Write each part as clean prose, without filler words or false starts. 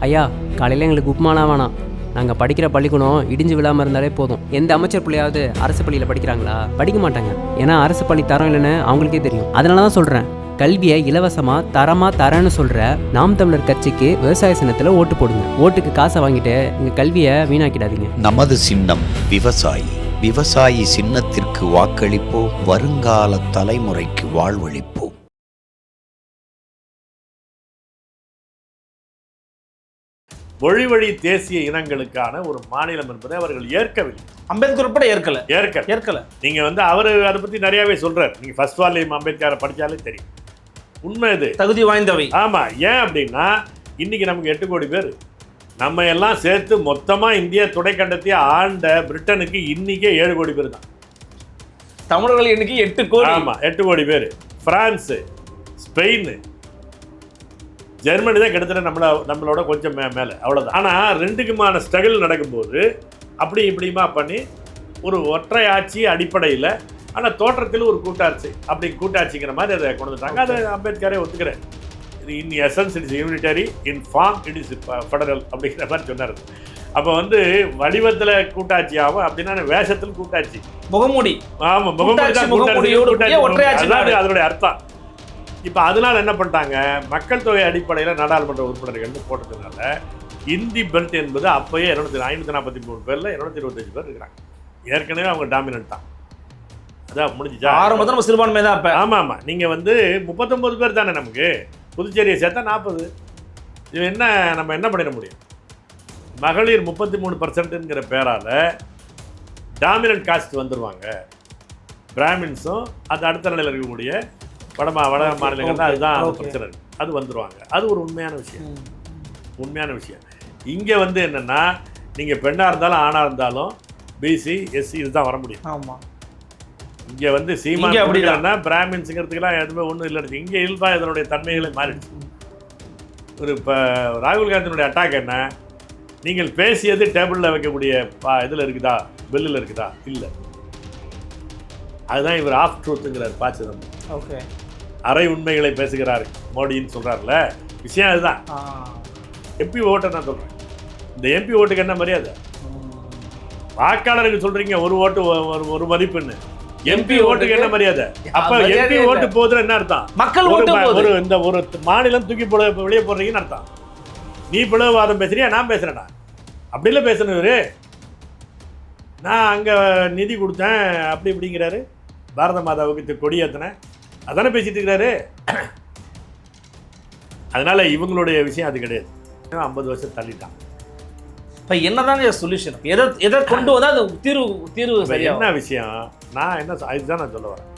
ஐயா, காலையில் எங்களுக்கு உப்புமாலாம் வேணாம். நாங்கள் படிக்கிற பள்ளிக்கூடம் இடிஞ்சு விழாமல் இருந்தாலே போதும். எந்த அமைச்சர் பிள்ளையாவது அரசு பள்ளியில் படிக்கிறாங்களா? படிக்க மாட்டாங்க. ஏன்னா அரசு பள்ளி தரம் இல்லைன்னு அவங்களுக்கே தெரியும். அதனால தான் சொல்கிறேன், கல்வியை இலவசமாக தரமாக தரேன்னு சொல்கிற நாம் தமிழர் கட்சிக்கு விவசாய சின்னத்தில் ஓட்டு போடுங்க. ஓட்டுக்கு காசை வாங்கிட்டு எங்கள் கல்வியை வீணாக்கிடாதீங்க. நமது சின்னம் விவசாயி. விவசாயி சின்னத்திற்கு வாக்களிப்போம். வருங்கால தலைமுறைக்கு வாழ்வளிப்போம். மொழி வழி தேசிய இனங்களுக்கான ஒரு மாநிலம் என்பதை அவர்கள் ஏற்கவில்லை. அம்பேத்கர் உட்பட ஏற்கல. நீங்க அவரு அதை பத்தி நிறையவே சொல்றாரு. நீங்க ஃபர்ஸ்ட் வால்யூம் அம்பேத்கரை படிச்சாலே தெரியும். உண்மை இது, தகுதி வாய்ந்தவை. ஆமா. ஏன் அப்படின்னா இன்னைக்கு நமக்கு 8 கோடி பேர், நம்ம எல்லாம் சேர்த்து மொத்தமா இந்திய துணைக்கண்டத்தை ஆண்ட பிரிட்டனுக்கு இன்னைக்கே 7 கோடி பேர் தான். தமிழர்கள் இன்னைக்கு 8 கோடி. ஆமா, 8 கோடி பேர். பிரான்ஸ், ஸ்பெயின், ஜெர்மனி தான் கிட்டத்தட்ட நம்மளோட கொஞ்சம் மேலே, அவ்வளோதான். ஆனால் ரெண்டுக்குமான ஸ்ட்ரகிள் நடக்கும்போது அப்படி இப்படிமா பண்ணி ஒரு ஒற்றை ஆட்சி அடிப்படையில், ஆனால் தோற்றத்தில் ஒரு கூட்டாட்சி, அப்படி கூட்டாட்சிங்கிற மாதிரி அதை கொண்டு வந்துட்டாங்க. அதை அம்பேத்கரே ஒத்துக்கிறேன். இது in essence it is unitary, in form it is federal அப்படிங்கிற மாதிரி சொன்னார். அப்போ வடிவத்தில் கூட்டாட்சி ஆகும், அப்படின்னா வேஷத்தில் கூட்டாட்சி, முகமூடி. ஆமாம், கூட்டாட்சி, அதனுடைய அர்த்தம். இப்போ அதனால் என்ன பண்ணிட்டாங்க, மக்கள் தொகை அடிப்படையில் நாடாளுமன்ற உறுப்பினர்கள் போட்டதுனால இந்தி பெல்ட் என்பது அப்போயே 543 பேரில் 225 பேர் இருக்கிறாங்க. ஏற்கனவே அவங்க டாமினன்ட் தான். அதான் முடிஞ்சிச்சா? ஆரம்பத்தில் நம்ம சிறுபான்மை தான். இப்போ ஆமாம், நீங்கள் 39 பேர் தானே, நமக்கு புதுச்சேரியை சேர்த்தா 40. இது நம்ம என்ன பண்ணிட முடியும்? மகளிர் 33%ங்கிற பேரால் டாமினன்ட் காஸ்ட் வந்துடுவாங்க. பிராமின்ஸும் அது அடுத்த நிலையில் இருக்கக்கூடிய வட மாநிலங்கள் தான், அதுதான் பிரச்சனை இருக்குது. அது வந்துடுவாங்க. அது ஒரு உண்மையான விஷயம். இங்கே என்னென்னா, நீங்கள் பெண்ணாக இருந்தாலும் ஆணாக இருந்தாலும் பிசி எஸ்சி இதுதான் வர முடியும். ஆமாம். இங்கே சீமான் அப்படின்னா பிராமின்ஸுங்கிறதுக்கெல்லாம் எதுவுமே ஒன்றும் இல்லை. இங்கே இல்பா இதனுடைய தன்மைகளை மாறிடுச்சு. இப்போ ராகுல் காந்தியினுடைய அட்டாக் என்ன, நீங்கள் பேசியது டேபிளில் வைக்கக்கூடிய இதில் இருக்குதா, பில்லில் இருக்குதா? இல்லை. அதுதான் இவர் ஆஃப் ட்ரூத்துங்கிறார் பாச்சதம். ஓகே, அரை உண்மைகளை பேசுகிறார் மோடின்னு சொல்கிறார்ல, விஷயம் அதுதான். எம்பி ஓட்டை நான் சொல்கிறேன். இந்த எம்பி ஓட்டுக்கு என்ன மரியாதை? வாக்காளருக்கு சொல்கிறீங்க ஒரு ஓட்டு ஒரு மதிப்புன்னு, எம்பி ஓட்டுக்கு என்ன மரியாதை? அப்போ எம்பி ஓட்டு போகுதுன்னு என்ன அர்த்தம்? மக்கள் ஒரு மாநிலம் தூக்கி வெளியே போடுறீங்கன்னு அர்த்தம். நீ பிளவுவாதம் பேசுறியா, நான் பேசுகிறேன்னா? அப்படி இல்லை பேசணும். நான் அங்கே நிதி கொடுத்தேன் அப்படி இப்படிங்கிறாரு. பாரத மாதாவுக்கு கொடி ஏற்றினேன், அதானே பேசிட்டு இருக்கிறாரு. அதனால இவங்களுடைய விஷயம் அது கிடையாது. 50 வருஷம் தள்ளிட்டான். இப்போ என்னதாங்க சொல்யூஷன்? எதை கொண்டு வந்தால் அது தீர்வு சரியா? என்ன விஷயம்? நான் அதுதான் நான் சொல்ல வரேன்.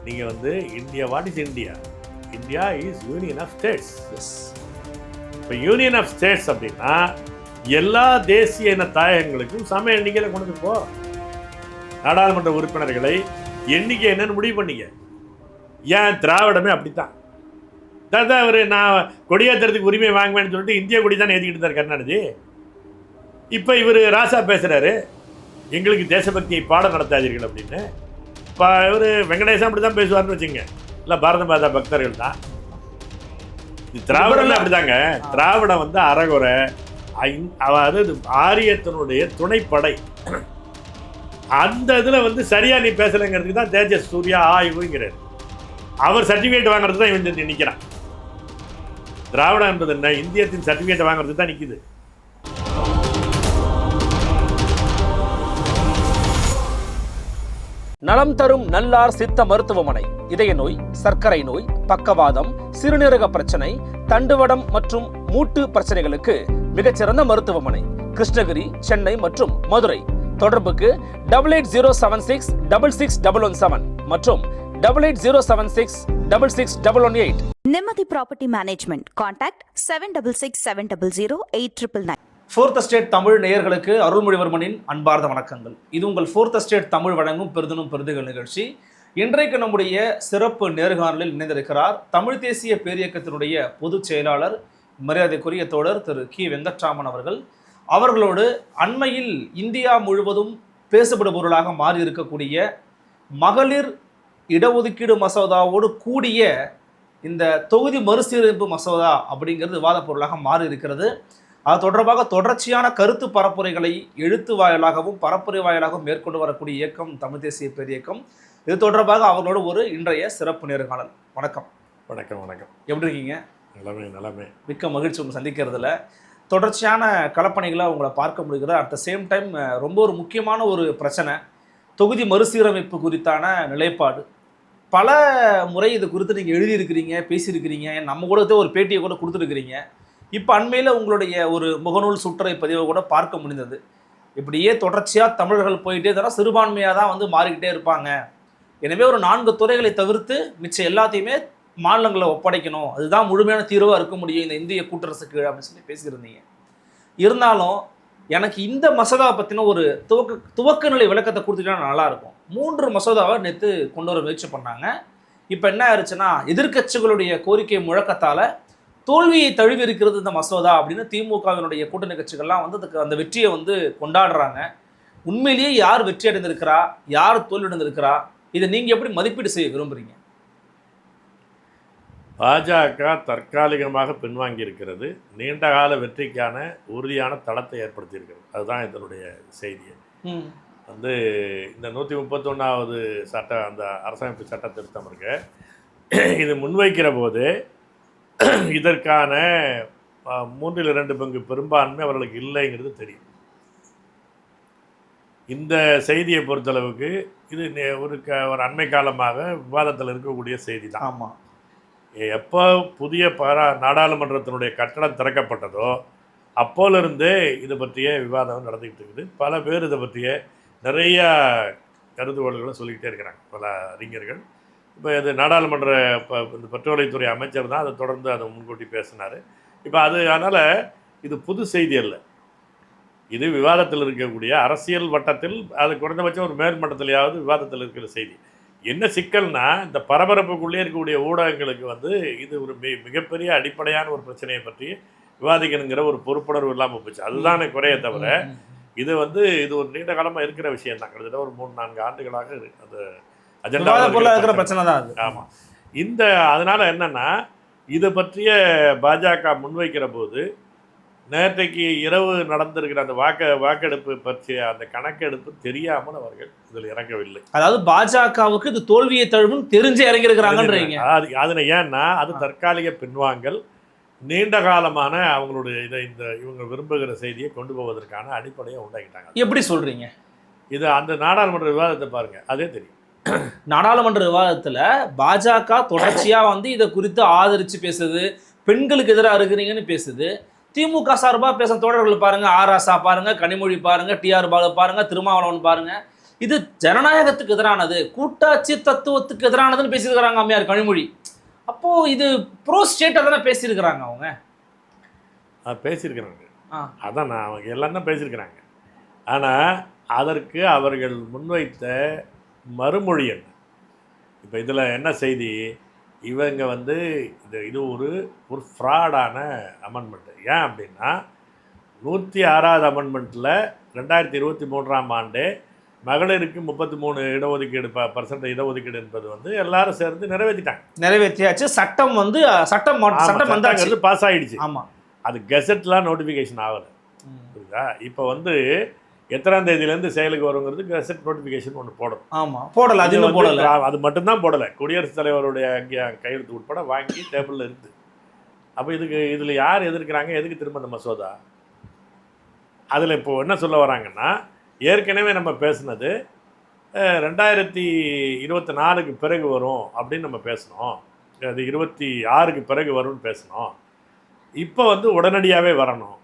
நீங்கள் India, what is India? India is union of states. இப்போ யூனியன் ஆஃப் ஸ்டேட்ஸ் அப்படின்னா எல்லா தேசிய இன தாயகங்களுக்கும் சம எண்ணிக்கையில் கொண்டு போ. நாடாளுமன்ற உறுப்பினர்களை எண்ணிக்கை என்னன்னு முடிவு பண்ணிக்க. ஏன் திராவிடமே அப்படித்தான். அதான் அவர் நான் கொடியேற்றுறதுக்கு உரிமை வாங்குவேன்னு சொல்லிட்டு இந்திய கொடி தான் ஏற்றிக்கிட்டு இருந்தார் கருணாநிதி. இப்போ இவர் ராசா பேசுகிறாரு, எங்களுக்கு தேசபக்தியை பாடம் நடத்தாதீர்கள் அப்படின்னு. இப்போ இவர் வெங்கடேசன் அப்படி தான் பேசுவார்னு வச்சுங்க. இல்லை, பாரத மாதா பக்தர்கள் தான். திராவிடம் அப்படிதாங்க. திராவிடம் அறகுறை, அதாவது ஆரியத்தினுடைய துணைப்படை. அந்த இதில் சரியாக நீ பேசலைங்கிறதுக்கு தான் தேஜஸ் சூர்யா ஆய்வுங்கிறார். அவர் சர்டிஃபிகேட் வாங்குறது தான் இவன் நிற்கிறான். திராவிடம் என்பது என்ன? இந்தியத்தின் சர்டிஃபிகேட் வாங்குறது தான் நிற்கிது. நலம் தரும் நல்லார் சித்த மருத்துவமனை இதய நோய், சர்க்கரை நோய், பக்கவாதம், சிறுநீரக பிரச்சனை, தண்டுவடம் மற்றும் மூட்டு பிரச்சனைகளுக்கு மிகச்சிறந்த மருத்துவமனை. கிருஷ்ணகிரி, சென்னை மற்றும் மதுரை. தொடர்புக்கு 8807666117 மற்றும் 8807666118. நிம்மதி property management. Contact 7667008999. Fourth estate Tamil நேயர்களுக்கு அருள்மொழிவர்மனின் அன்பார்ந்த வணக்கங்கள். இது உங்கள் ஃபோர்த் எஸ்டேட் தமிழ் வழங்கும் பெருதினும் பெருதுகள் நிகழ்ச்சி. இன்றைக்கு நம்முடைய சிறப்பு நேர்காணலில் இணைந்திருக்கிறார் தமிழ் தேசிய பேரியக்கத்தினுடைய பொதுச் செயலாளர் மரியாதைக்குரிய தோழர் திரு கி வெங்கட்ராமன் அவர்கள். அவர்களோடு அண்மையில் இந்தியா முழுவதும் பேசப்படுபொருளாக மாறி இருக்கக்கூடிய மகளிர் இடஒதுக்கீடு மசோதாவோடு கூடிய இந்த தொகுதி மறுசீரமைப்பு மசோதா அப்படிங்கிறது விவாத பொருளாக மாறி இருக்கிறது. அது தொடர்பாக தொடர்ச்சியான கருத்து பரப்புரைகளை எழுத்து வாயிலாகவும் பரப்புரை வாயிலாகவும் மேற்கொண்டு வரக்கூடிய இயக்கம் தமிழ் தேசிய பேரியக்கம். இது தொடர்பாக அவர்களோட ஒரு இன்றைய சிறப்பு நேர்காணல். வணக்கம். வணக்கம். வணக்கம். எப்படி இருக்கீங்க? நலமே. மிக்க மகிழ்ச்சி உங்களை சந்திக்கிறதுல. தொடர்ச்சியான களப்பணிகளை உங்களை பார்க்க முடிகிறது. அட் த சேம் டைம் ரொம்ப ஒரு முக்கியமான ஒரு பிரச்சனை, தொகுதி மறுசீரமைப்பு குறித்தான நிலைப்பாடு. பல முறை இது குறித்து நீங்கள் எழுதியிருக்கிறீங்க, பேசியிருக்கிறீங்க, நம்ம கூட ஒரு பேட்டியை கூட கொடுத்துருக்கிறீங்க. இப்போ அண்மையில் உங்களுடைய ஒரு முகநூல் சுற்றறை பதிவை கூட பார்க்க முடிந்தது. இப்படியே தொடர்ச்சியாக தமிழர்கள் போயிட்டே இருந்தால் சிறுபான்மையாக தான் வந்து மாறிக்கிட்டே இருப்பாங்க, எனவே ஒரு 4 துறைகளை தவிர்த்து மிச்சம் எல்லாத்தையுமே மாநிலங்களை ஒப்படைக்கணும், அதுதான் முழுமையான தீர்வாக இருக்க முடியும் இந்த இந்திய கூட்டரசுக்கு அப்படின்னு சொல்லி பேசியிருந்தீங்க. இருந்தாலும் எனக்கு இந்த மசோதாவை பற்றின ஒரு துவக்க நிலை விளக்கத்தை கொடுத்துட்டா நல்லாயிருக்கும். 3 மசோதாவை நேற்று கொண்டு வர முயற்சி பண்ணாங்க. இப்போ என்ன ஆயிடுச்சுன்னா, எதிர்க்கட்சிகளுடைய கோரிக்கை முழக்கத்தால் தோல்வியை தழுவி இருக்கிறது இந்த மசோதா அப்படின்னு திமுகவினுடைய கூட்டணி கட்சிகள்லாம் வந்து அந்த வெற்றியை வந்து கொண்டாடுறாங்க. உண்மையிலேயே யார் வெற்றி அடைந்திருக்கிறா, யார் தோல்வி அடைந்திருக்கிறா, இதை நீங்கள் எப்படி மதிப்பீடு செய்ய விரும்புகிறீங்க? பாஜக தற்காலிகமாக பின்வாங்கி இருக்கிறது, நீண்டகால வெற்றிக்கான உறுதியான தளத்தை ஏற்படுத்தியிருக்கிறது. அதுதான் இதனுடைய செய்தி. வந்து இந்த 131வது அந்த அரசமைப்பு சட்ட திருத்தம் இருக்கு, இது முன்வைக்கிற போது இதற்கான 3/2 பங்கு பெரும்பான்மை அவர்களுக்கு இல்லைங்கிறது தெரியும். இந்த செய்தியை பொறுத்தளவுக்கு இது ஒரு அண்மை காலமாக விவாதத்தில் இருக்கக்கூடிய செய்தி தான். ஆமாம். எப்போ புதிய நாடாளுமன்றத்தினுடைய கட்டடம் திறக்கப்பட்டதோ அப்போலிருந்தே இதை பற்றிய விவாதம் நடந்துக்கிட்டு இருக்குது. பல பேர் இதை பற்றிய நிறைய கருதுகோள்களை சொல்லிக்கிட்டே இருக்கிறாங்க, பல அறிஞர்கள். இப்போ இது நாடாளுமன்ற இந்த பெட்ரோலியத்துறை அமைச்சர் தான் அதை தொடர்ந்து அதை முன்கூட்டி பேசினார். இப்போ அதனால் இது புது செய்தி அல்ல, இது விவாதத்தில் இருக்கக்கூடிய அரசியல் வட்டத்தில் அது குறைந்தபட்சம் ஒரு மேல்மட்டத்திலேயாவது விவாதத்தில் இருக்கிற செய்தி. என்ன சிக்கல்னா, இந்த பரபரப்புக்குள்ளே இருக்கக்கூடிய ஊடகங்களுக்கு வந்து இது ஒரு மிகப்பெரிய அடிப்படையான ஒரு பிரச்சனையை பற்றி விவாதிக்கணுங்கிற ஒரு பொறுப்புணர்வு இல்லாமல் போச்சு. அதுதான் குறைய தவிர இது ஒரு நீண்ட காலமாக இருக்கிற விஷயம் தான். கிட்டத்தட்ட ஒரு 3-4 ஆண்டுகளாக அது அஜெண்டா இருக்கிற பிரச்சனை தான் அது. ஆமாம். அதனால் என்னென்னா, இதை பற்றிய பாஜக முன்வைக்கிற போது நேற்றைக்கு இரவு நடந்திருக்கிற அந்த வாக்கெடுப்பு பற்றிய அந்த கணக்கெடுப்பு தெரியாமல் அவர்கள் இதில் இறங்கவில்லை. அதாவது பாஜகவுக்கு இது தோல்வியை தழுவும் தெரிஞ்சு இறங்கியிருக்கிறாங்கன்றீங்க. அதில் ஏன்னா அது தற்காலிக பின்வாங்கல், நீண்ட காலமான அவங்களுடைய இவங்க விரும்புகிற செய்தியை கொண்டு போவதற்கான அடிப்படையை உண்டாக்கிட்டாங்க. எப்படி சொல்றீங்க? இது அந்த நாடாளுமன்ற விவாதத்தை பாருங்க, அதே தெரியும். நாடாளுமன்ற விவாதத்தில் பாஜக தொடர்ச்சியாக வந்து இதை குறித்து ஆதரித்து பேசுது, பெண்களுக்கு எதிராக இருக்கிறீங்கன்னு பேசுது. திமுக சார்பாக பேசுகிற தோழர்கள் பாருங்க, ஆராசா பாருங்க, கனிமொழி பாருங்க, டிஆர் பாலு பாருங்க, திருமாவளவன் பாருங்க, இது ஜனநாயகத்துக்கு எதிரானது, கூட்டாட்சி தத்துவத்துக்கு எதிரானதுன்னு பேசியிருக்கிறாங்க அம்மையார் கனிமொழி. அப்போ இது ப்ரோ ஸ்டேட்டாக தானே பேசியிருக்கிறாங்க அவங்க. பேசியிருக்கிறாங்க, அதான் நான் அவங்க எல்லாம் தான் பேசியிருக்கிறாங்க. ஆனால் அதற்கு அவர்கள் முன்வைத்த மறுமொழி என்ன? இப்போ இதில் என்ன செய்தி, இவங்க வந்து இது ஒரு ஃப்ராடான அமெண்ட்மெண்ட்டு. ஏன் அப்படின்னா, 106வது அமெண்ட்மெண்ட்டில் 2023ஆம் ஆண்டு மகளிருக்கு 33 இடஒதுக்கீடு இடஒதுக்கீடு என்பது வந்து எல்லாரும் சேர்ந்து நிறைவேற்றியாச்சு. சட்டம் வந்தாங்கிறது பாஸ் ஆகிடுச்சு. ஆமாம், அது கெசட்லாம் நோட்டிஃபிகேஷன் ஆகலை. புரியுதா? இப்போ வந்து எத்தனாம் தேதியிலேருந்து செயலுக்கு வருங்கிறது கெசட் நோட்டிஃபிகேஷன் ஒன்று போடணும். ஆமாம், போடலை. அது மட்டும்தான் போடலை, குடியரசுத் தலைவருடைய கையெழுத்து உட்பட வாங்கி டேபிளில் இருக்குது. அப்போ இதில் யார் எதிர்க்கிறாங்க? எதுக்கு திரும்ப இந்த மசோதா? அதில் இப்போது என்ன சொல்ல வராங்கன்னா, ஏற்கனவே நம்ம பேசுனது 2024க்கு பிறகு வரும் அப்படின்னு நம்ம பேசினோம், அது 26க்கு பிறகு வரும்னு பேசினோம். இப்போ வந்து உடனடியாகவே வரணும்,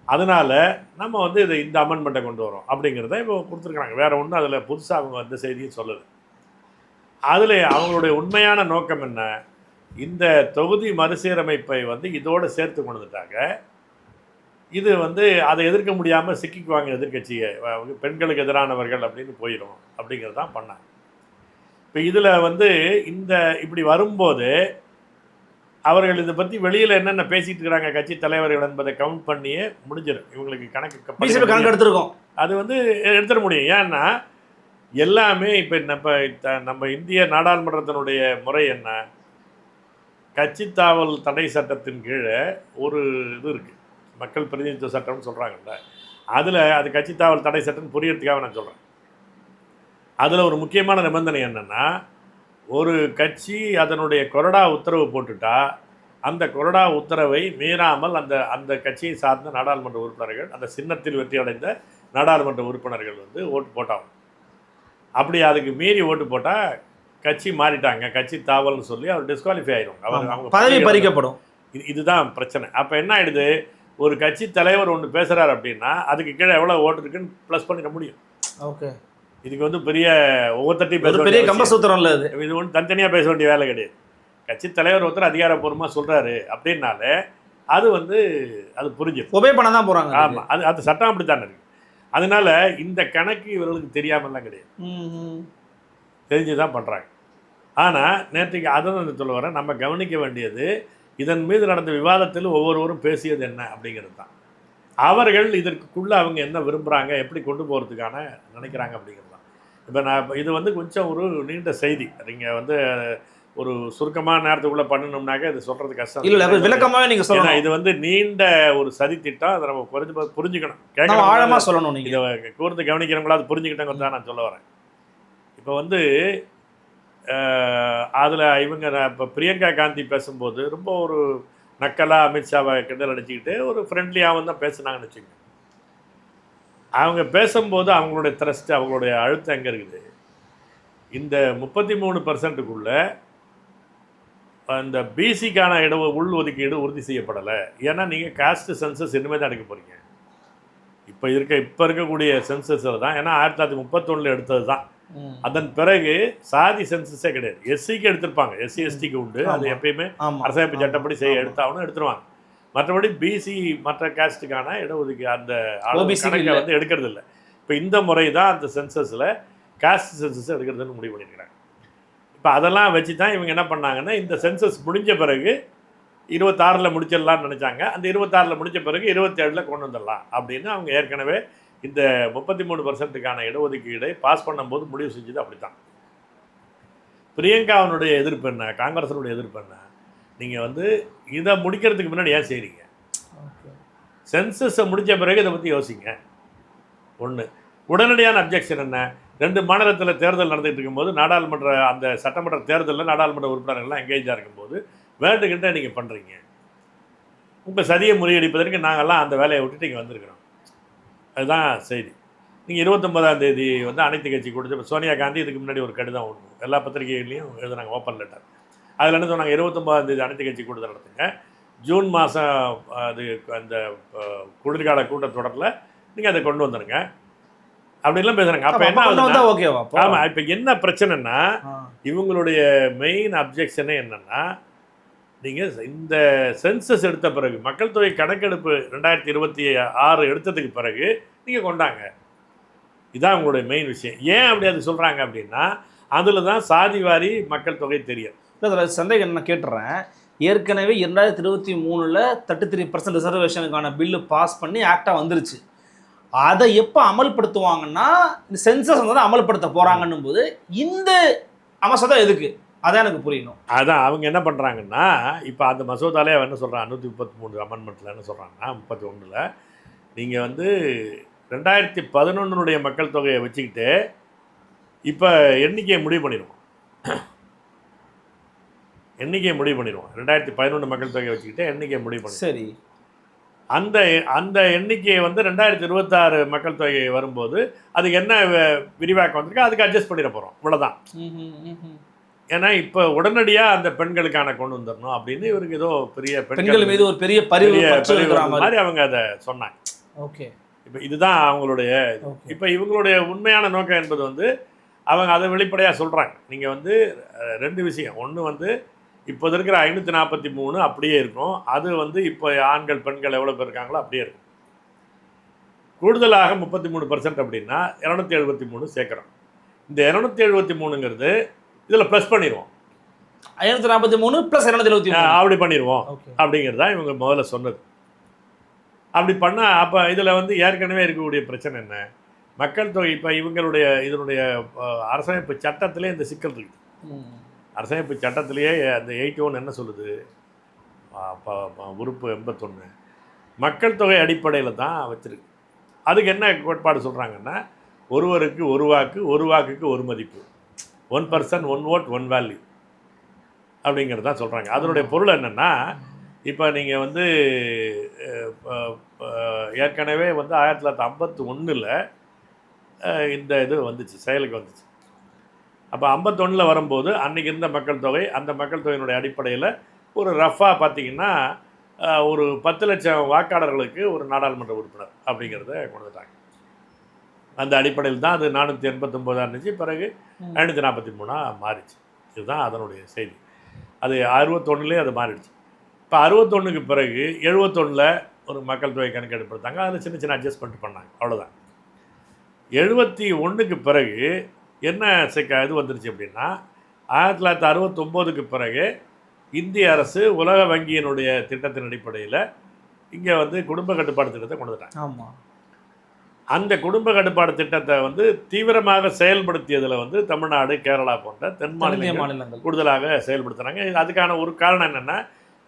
அதனால் நம்ம வந்து இந்த அமெண்ட்மெண்ட்டை கொண்டு வரோம் அப்படிங்கிறத இப்போ கொடுத்துருக்குறாங்க. வேறு ஒன்றும் அதில் புதுசாக அவங்க அந்த செய்தியும் சொல்லுது. அதில் அவங்களுடைய உண்மையான நோக்கம் என்ன? இந்த தொகுதி மறுசீரமைப்பை வந்து இதோடு சேர்த்து கொண்டு வந்துட்டாங்க. இது வந்து அதை எதிர்க்க முடியாமல் சிக்கிக்குவாங்க எதிர்க்கட்சியை, பெண்களுக்கு எதிரானவர்கள் அப்படின்னு போயிடும் அப்படிங்கிறது தான் பண்ணாங்க. இப்போ இதில் வந்து இப்படி வரும்போது அவர்கள் இதை பற்றி வெளியில் என்னென்ன பேசிகிட்டு இருக்கிறாங்க கட்சி தலைவர்கள் என்பதை கவுண்ட் பண்ணியே முடிஞ்சிடும். இவங்களுக்கு கணக்கு எடுத்துருக்கோம், அது வந்து எடுத்துட முடியும். ஏன்னா எல்லாமே இப்போ நம்ம இந்திய நாடாளுமன்றத்தினுடைய முறை என்ன, கட்சி தாவல் தடை சட்டத்தின் கீழே ஒரு இது இருக்குது, மக்கள் பிரதிநிதித்துவ சட்டம்னு சொல்கிறாங்கல்ல, அதில் அது கட்சி தாவல் தடை சட்டம்னு புரியறதுக்காக நான் சொல்கிறேன். அதில் ஒரு முக்கியமான நிபந்தனை என்னென்னா, ஒரு கட்சி அதனுடைய கொறடா உத்தரவு போட்டுட்டா அந்த கொறடா உத்தரவை மீறாமல் அந்த கட்சியை சார்ந்த நாடாளுமன்ற உறுப்பினர்கள், அந்த சின்னத்தில் வெற்றி அடைந்த நாடாளுமன்ற உறுப்பினர்கள் வந்து ஓட்டு போட்டாங்க. அப்படி அதுக்கு மீறி ஓட்டு போட்டால் கட்சி மாறிட்டாங்க, கட்சி தாவல்னு சொல்லி அவர் டிஸ்குவாலிஃபை ஆயிடும், அவங்க பதவி பறிக்கப்படும். இதுதான் பிரச்சனை. அப்போ என்ன ஆயிடுது, ஒரு கட்சி தலைவர் ஒன்று பேசுகிறார் அப்படின்னா அதுக்கு கீழே எவ்வளோ ஓட்டு இருக்குன்னு ப்ளஸ் பண்ணிட முடியும். ஓகே, இதுக்கு வந்து பெரிய ஒவ்வொருத்தையும் பேச பெரிய கம்பசூத்திரம் இல்லை, இது ஒன்று தனித்தனியாக பேச வேண்டிய வேலை கிடையாது. கட்சி தலைவர் ஒருத்தர் அதிகாரப்பூர்வமாக சொல்கிறாரு அப்படின்னாலே அது வந்து அது புரிஞ்சிடும், ஒபே பண்ண தான் போகிறாங்க. ஆமாம், அது சட்டம் அப்படி தானே இருக்குது. அதனால இந்த கணக்கு இவர்களுக்கு தெரியாமலாம் கிடையாது, தெரிஞ்சு தான் பண்ணுறாங்க. ஆனால் நேற்றுக்கு அதை தான் சொல்ல வரேன், நம்ம கவனிக்க வேண்டியது இதன் மீது நடந்த விவாதத்தில் ஒவ்வொருவரும் பேசியது என்ன அப்படிங்கிறது தான். அவர்கள் இதற்குள்ளே அவங்க என்ன விரும்புகிறாங்க, எப்படி கொண்டு போகிறதுக்கான நினைக்கிறாங்க அப்படிங்கிறது தான். இப்போ நான் இது வந்து கொஞ்சம் ஒரு நீண்ட செய்தி, நீங்கள் வந்து ஒரு சுருக்கமான நேரத்துக்குள்ளே பண்ணணும்னாக்க இது சொல்கிறது கஷ்டம். இல்லை, விளக்கமாகவே நீங்கள் சொல்லணும். இது வந்து நீண்ட ஒரு சதி திட்டம், அதை நம்ம புரிஞ்சுக்கணும், கேட்கணும், ஆழமாக சொல்லணும். நீங்கள் இதை கூர்ந்து கவனிக்கிறவங்களா அது புரிஞ்சுக்கிட்டேங்கிறது தான் நான் சொல்ல வரேன். இப்போ வந்து அதில் இவங்க இப்போ பிரியங்கா காந்தி பேசும்போது ரொம்ப ஒரு நக்கலாக அமித்ஷாவை கிண்டல் அடிச்சுக்கிட்டு ஒரு ஃப்ரெண்ட்லியாகவும் தான் பேசுனாங்கன்னு வச்சுக்கோங்க. அவங்க பேசும்போது அவங்களுடைய த்ரஸ்ட், அவங்களுடைய அழுத்தம் எங்கே இருக்குது, இந்த 33%க்குள்ளே அந்த பிசிக்கான உள் ஒதுக்கீடு உறுதி செய்யப்படலை. ஏன்னா நீங்கள் காஸ்ட் சென்சஸ் இனிமேல் தான் எடுக்க போகிறீங்க. இப்போ இருக்கக்கூடிய சென்சஸில் தான், ஏன்னா 1931 எடுத்தது தான். அதன் பிறகு சாதி சென்சஸே கிடையாது. எஸ்சிக்கு எடுத்திருப்பாங்க, எஸ்சி எஸ்டிக்கு உண்டு, அது எப்பயுமே அரசமைப்பு சட்டப்படி எடுத்தாலும் எடுத்துருவாங்க. மற்றபடி பிசி மற்ற காஸ்ட்டுக்கான இடஒதுக்கீடு அந்த கணக்கை வந்து எடுக்கிறது இல்லை. இப்போ இந்த முறை தான் அந்த சென்சஸில் காஸ்ட் சென்சஸ் எடுக்கிறதுன்னு முடிவு பண்ணியிருக்கிறாங்க. இப்போ அதெல்லாம் வச்சு தான் இவங்க என்ன பண்ணாங்கன்னா, இந்த சென்சஸ் முடிஞ்ச பிறகு 26 முடிச்சிடலான்னு நினச்சாங்க. அந்த 26 முடிஞ்ச பிறகு 27 கொண்டு வந்துடலாம் அப்படின்னு அவங்க ஏற்கனவே இந்த 33%க்கான இடஒதுக்கீடை பாஸ் பண்ணும்போது முடிவு செஞ்சது. அப்படி தான் பிரியங்காவனுடைய எதிர்ப்பு என்ன, காங்கிரஸனுடைய எதிர்ப்பு என்ன, நீங்கள் வந்து இதை முடிக்கிறதுக்கு முன்னாடி ஏன் செய்கிறீங்க, சென்சஸை முடித்த பிறகு இதை பற்றி யோசிங்க. ஒன்று. உடனடியான அப்ஜெக்ஷன் என்ன, 2 மாநிலத்தில் தேர்தல் நடந்துகிட்டு இருக்கும்போது நாடாளுமன்ற அந்த சட்டமன்ற தேர்தலில் நாடாளுமன்ற உறுப்பினர்கள்லாம் எங்கேஜாக இருக்கும்போது வேண்டுகிட்ட நீங்கள் பண்ணுறீங்க. உங்கள் சதியை முறியடிப்பதற்கு நாங்கள்லாம் அந்த வேலையை விட்டுட்டு இங்கே வந்திருக்கிறோம். அதுதான் செய்தி. நீங்கள் 29ஆம் தேதி வந்து அனைத்து கட்சி கொடுத்து சோனியா காந்தி இதுக்கு முன்னாடி ஒரு கடிதம் ஒன்று எல்லா பத்திரிகைகளையும் எழுதுனாங்க, ஓப்பன் லெட்டர். அதில் என்ன சொன்னாங்க, 29ஆம் தேதி அனைத்து கட்சி கூட்டத்தை நடத்துங்க, ஜூன் மாதம் அது அந்த குளிர்கால கூட்டத்தொடரில் நீங்கள் அதை கொண்டு வந்துடுங்க அப்படின்லாம் பேசுகிறாங்க. அப்போ என்ன ஆகுதுன்னா, ஓகேவா? ஆமாம், இப்போ என்ன பிரச்சனைன்னா இவங்களுடைய மெயின் அப்ஜெக்ஷனே என்னென்னா, நீங்கள் இந்த சென்சஸ் எடுத்த பிறகு மக்கள் தொகை கணக்கெடுப்பு 2026 எடுத்ததுக்கு பிறகு நீங்கள் கொண்டாங்க. இதுதான் உங்களுடைய மெயின் விஷயம். ஏன் அப்படி அது சொல்கிறாங்க அப்படின்னா, அதில் தான் சாதிவாரி மக்கள் தொகை தெரியும். இல்லை, சந்தேகம் நான் கேட்டுறேன். ஏற்கனவே 2023 33% ரிசர்வேஷனுக்கான பில்லு பாஸ் பண்ணி ஆக்டாக வந்துருச்சு. அதை எப்போ அமல்படுத்துவாங்கன்னா, இந்த சென்சஸ் வந்து அமல்படுத்த போகிறாங்கன்னும் போது இந்த அம்சம் தான் எதுக்கு, அதான் எனக்கு புரியணும். அதான் அவங்க என்ன பண்ணுறாங்கன்னா, இப்போ அந்த மசோதாலே அவன் என்ன சொல்கிறான், 133 அமெண்ட்மெண்ட்டில் என்ன சொல்கிறாங்கன்னா, 31 நீங்கள் வந்து 2011 மக்கள் தொகையை வச்சுக்கிட்டு இப்போ எண்ணிக்கையை முடிவு பண்ணிடுவோம். 2011 மக்கள் தொகையை வச்சுக்கிட்டு எண்ணிக்கையை முடிவு பண்ணுவோம். சரி, அந்த எண்ணிக்கையை வந்து 2026 மக்கள் தொகை வரும்போது அதுக்கு என்ன விரிவாக்கம் வந்திருக்கு அதுக்கு அட்ஜஸ்ட் பண்ணிட போகிறோம், இவ்வளோதான். ஏன்னா இப்போ உடனடியாக அந்த பெண்களுக்கான கொண்டு வந்துடணும் அப்படின்னு இவருக்கு ஏதோ பெரிய பெண்கள் மீது ஒரு பெரிய பரிவு மாதிரி அவங்க அதை சொன்னாங்க. ஓகே, இப்போ இதுதான் அவங்களுடைய. இப்போ இவங்களுடைய உண்மையான நோக்கம் என்பது வந்து அவங்க அதை வெளிப்படையாக சொல்கிறாங்க. நீங்கள் வந்து 2 விஷயம். ஒன்று வந்து இப்போ இருக்கிற 543 அப்படியே இருக்கும், அது வந்து இப்போ ஆண்கள் பெண்கள் எவ்வளோ பேர் இருக்காங்களோ அப்படியே இருக்கும். கூடுதலாக 33% அப்படின்னா 273 சேர்க்குறோம். இந்த 273ங்கிறது இதில் ப்ளஸ் பண்ணிடுவோம். 543 + 273 அப்படி பண்ணிடுவோம் அப்படிங்கிறது தான் இவங்க முதல்ல சொன்னது. அப்படி பண்ணால் அப்போ இதில் வந்து ஏற்கனவே இருக்கக்கூடிய பிரச்சனை என்ன, மக்கள் தொகை இப்போ இதனுடைய அரசமைப்பு சட்டத்திலே இந்த சிக்கல் இருக்குது. அரசமைப்பு சட்டத்திலேயே அந்த 81 என்ன சொல்லுது, உறுப்பு 81 மக்கள் தொகை அடிப்படையில் தான் வச்சுருக்கு. அதுக்கு என்ன கோட்பாடு சொல்கிறாங்கன்னா, ஒருவருக்கு ஒரு வாக்கு, ஒரு வாக்குக்கு ஒரு மதிப்பு, 1 person 1 vote 1 value அப்படிங்கிறது தான் சொல்கிறாங்க. அதனுடைய பொருள் என்னென்னா, இப்போ நீங்கள் வந்து ஏற்கனவே வந்து 1951 இந்த இது வந்துச்சு, செயலுக்கு வந்துச்சு. அப்போ 51 வரும்போது அன்றைக்கி இருந்த மக்கள் தொகை, அந்த மக்கள் தொகையினுடைய அடிப்படையில் ஒரு ரஃபாக பார்த்தீங்கன்னா ஒரு 10 லட்சம் வாக்காளர்களுக்கு ஒரு நாடாளுமன்ற உறுப்பினர் அப்படிங்கிறத கொண்டு வந்துட்டாங்க. அந்த அடிப்படையில் தான் அது 489 இருந்துச்சு, பிறகு 543 மாறிச்சு. இதுதான் அதனுடைய செய்தி. அது 61 அது மாறிடுச்சு. இப்போ 61க்கு பிறகு 71 ஒரு மக்கள் தொகை கணக்கெடுப்பு எடுத்தாங்க. அதில் சின்ன சின்ன அட்ஜஸ்ட்மெண்ட் பண்ணாங்க, அவ்வளோதான். 71க்கு பிறகு என்ன இது வந்துருச்சு அப்படின்னா, 1969க்கு பிறகு இந்திய அரசு உலக வங்கியினுடைய திட்டத்தின் அடிப்படையில் இங்கே வந்து குடும்ப கட்டுப்பாடு திட்டத்தை கொண்டு வந்துட்டாங்க. ஆமாம். அந்த குடும்ப கட்டுப்பாடு திட்டத்தை வந்து தீவிரமாக செயல்படுத்தியதில் வந்து தமிழ்நாடு, கேரளா போன்ற தென் மாநிலங்கள் கூடுதலாக செயல்படுத்துகிறாங்க. அதுக்கான ஒரு காரணம் என்னென்னா,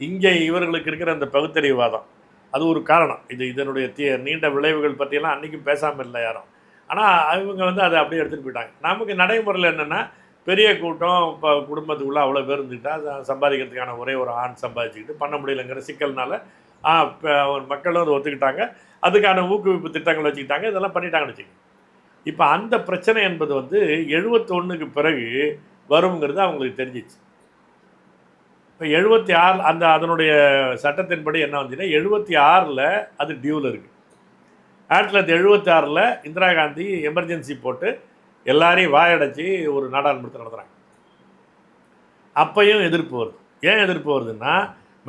இங்கே இவர்களுக்கு இருக்கிற அந்த பகுத்தறிவுவாதம், அது ஒரு காரணம். இதனுடைய நீண்ட விளைவுகள் பற்றியெல்லாம் அன்றைக்கும் பேசாமல் இல்லை யாரும். ஆனால் அவங்க வந்து அதை அப்படியே எடுத்துகிட்டு போயிட்டாங்க. நமக்கு நடைமுறையில் என்னென்னா, பெரிய கூட்டம் இப்போ குடும்பத்துக்குள்ளே அவ்வளோ பேர் இருந்துக்கிட்டால் சம்பாதிக்கிறதுக்கான ஒரே ஒரு ஆண் சம்பாதிச்சுக்கிட்டு பண்ண முடியலைங்கிற சிக்கல்னால மக்களும் அதை ஒத்துக்கிட்டாங்க. அதுக்கான ஊக்குவிப்பு திட்டங்கள் வச்சுக்கிட்டாங்க, இதெல்லாம் பண்ணிட்டாங்கன்னு வச்சுக்கோங்க. இப்போ அந்த பிரச்சனை என்பது வந்து 71க்கு பிறகு வருங்கிறது அவங்களுக்கு தெரிஞ்சிச்சு. இப்போ 76 அதனுடைய சட்டத்தின்படி என்ன வந்துச்சுன்னா, 76 அது டியூவில் இருக்குது. 1976 இந்திரா காந்தி எமர்ஜென்சி போட்டு எல்லாரையும் வாயடைச்சி ஒரு நாடாளுமன்றத்தை நடத்துகிறாங்க. அப்பையும் எதிர்ப்பு வருது. ஏன் எதிர்ப்பு வருதுன்னா,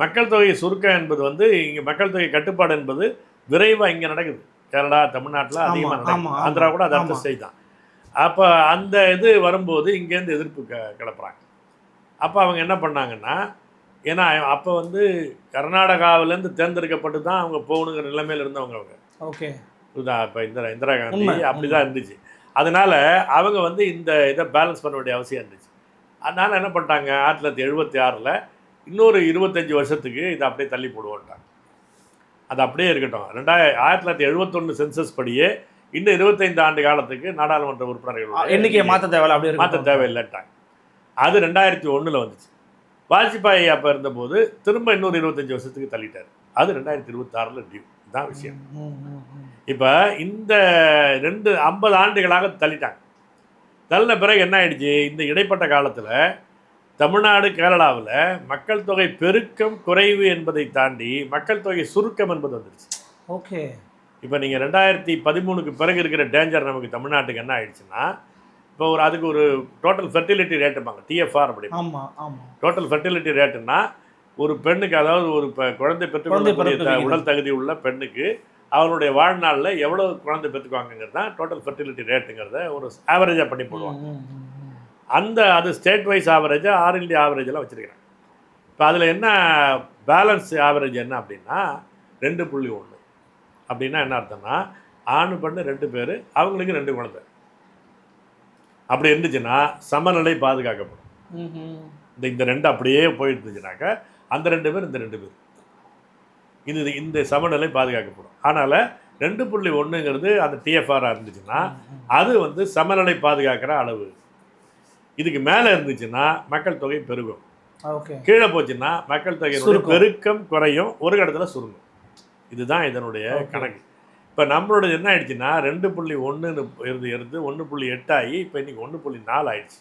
மக்கள் தொகை சுருக்கம் என்பது வந்து இங்கே மக்கள் தொகை கட்டுப்பாடு என்பது விரைவாக இங்கே நடக்குது. கேரளா, தமிழ்நாட்டில் அதிகமாக நடக்குது. ஆந்திரா கூட அது அடுத்த ஸ்டேஜ் தான். அப்போ அந்த இது வரும்போது இங்கேருந்து எதிர்ப்பு கிளப்புறாங்க. அப்போ அவங்க என்ன பண்ணாங்கன்னா, ஏன்னா அப்போ வந்து கர்நாடகாவிலேருந்து தேர்ந்தெடுக்கப்பட்டு தான் அவங்க போகணுங்கிற நிலைமையில் இருந்தவங்க அவங்க. ஓகே, இதுதான் இப்போ இந்திரா காந்தி அப்படி தான் இருந்துச்சு. அதனால் அவங்க வந்து இந்த இதை பேலன்ஸ் பண்ண வேண்டிய அவசியம் இருந்துச்சு. அதனால் என்ன பண்ணிட்டாங்க, 1976 இன்னொரு 25 வருஷத்துக்கு இதை அப்படியே தள்ளி போடுவோன்ட்டாங்க. அது அப்படியே இருக்கட்டும். 1971 சென்சஸ் படியே இன்னும் 25 ஆண்டு காலத்துக்கு நாடாளுமன்ற உறுப்பினர்கள் எண்ணிக்கையை மாற்ற தேவையில்லைட்டாங்க. அது 2001 வந்துச்சு. வாஜ்பாய் அப்போ இருந்தபோது திரும்ப இன்னொரு 25 வருஷத்துக்கு தள்ளிட்டார். அது 2026 டியூ. இதுதான் விஷயம். இப்போ இந்த 50 ஆண்டுகளாக தள்ளிட்டாங்க. தள்ளின பிறகு என்ன ஆயிடுச்சு, இந்த இடைப்பட்ட காலத்தில் தமிழ்நாடு, கேரளாவில் மக்கள் தொகை பெருக்கம் குறைவு என்பதை தாண்டி மக்கள் தொகை சுருக்கம் என்பது வந்துருச்சு. ஓகே, இப்போ நீங்கள் 2013க்கு பிறகு இருக்கிற டேஞ்சர் நமக்கு தமிழ்நாட்டுக்கு என்ன ஆயிடுச்சுன்னா, இப்போ அதுக்கு ஒரு டோட்டல் ஃபெர்டிலிட்டி ரேட்டுப்பாங்க, TFR அப்படி. டோட்டல் ஃபெர்டிலிட்டி ரேட்டுன்னா ஒரு பெண்ணுக்கு, அதாவது ஒரு குழந்தை பெற்றுக்கொள்ள உடல் தகுதி உள்ள பெண்ணுக்கு அவருடைய வாழ்நாளில் எவ்வளோ குழந்தை பெற்றுக்குவாங்கிறது தான் டோட்டல் ஃபெர்டிலிட்டி ரேட்டுங்கிறத ஒரு ஆவரேஜாக பண்ணி போடுவாங்க. அது ஸ்டேட் வைஸ் ஆவரேஜாக, ஆல் இண்டியா ஆவரேஜெல்லாம் வச்சுருக்கிறாங்க. இப்போ அதில் என்ன பேலன்ஸ் ஆவரேஜ் என்ன அப்படின்னா 2.1. அப்படின்னா என்ன அர்த்தம்னா, ஆணு பெண்ணு 2 பேர், அவங்களுக்கு 2 குழந்தை. அப்படி இருந்துச்சுன்னா சமநிலை பாதுகாக்கப்படும். இந்த 2 அப்படியே போயிட்டு இருந்துச்சுனாக்கா அந்த 2 பேர், இந்த 2 பேர், இந்த சமநிலை பாதுகாக்கப்படும். அதனால் 2.1ங்கிறது அந்த TFR இருந்துச்சுன்னா அது வந்து சமநிலை பாதுகாக்கிற அளவு. இதுக்கு மேலே இருந்துச்சுன்னா மக்கள் தொகை பெருகும். கீழே போச்சுன்னா மக்கள் தொகை பெருக்கம் குறையும், ஒரு இடத்துல சுருங்கும். இதுதான் இதனுடைய கணக்கு. இப்போ நம்மளோட என்ன ஆயிடுச்சுன்னா 2.1 இருந்து 1.8 ஆகி இப்போ இன்னைக்கு 1.4 ஆயிடுச்சு.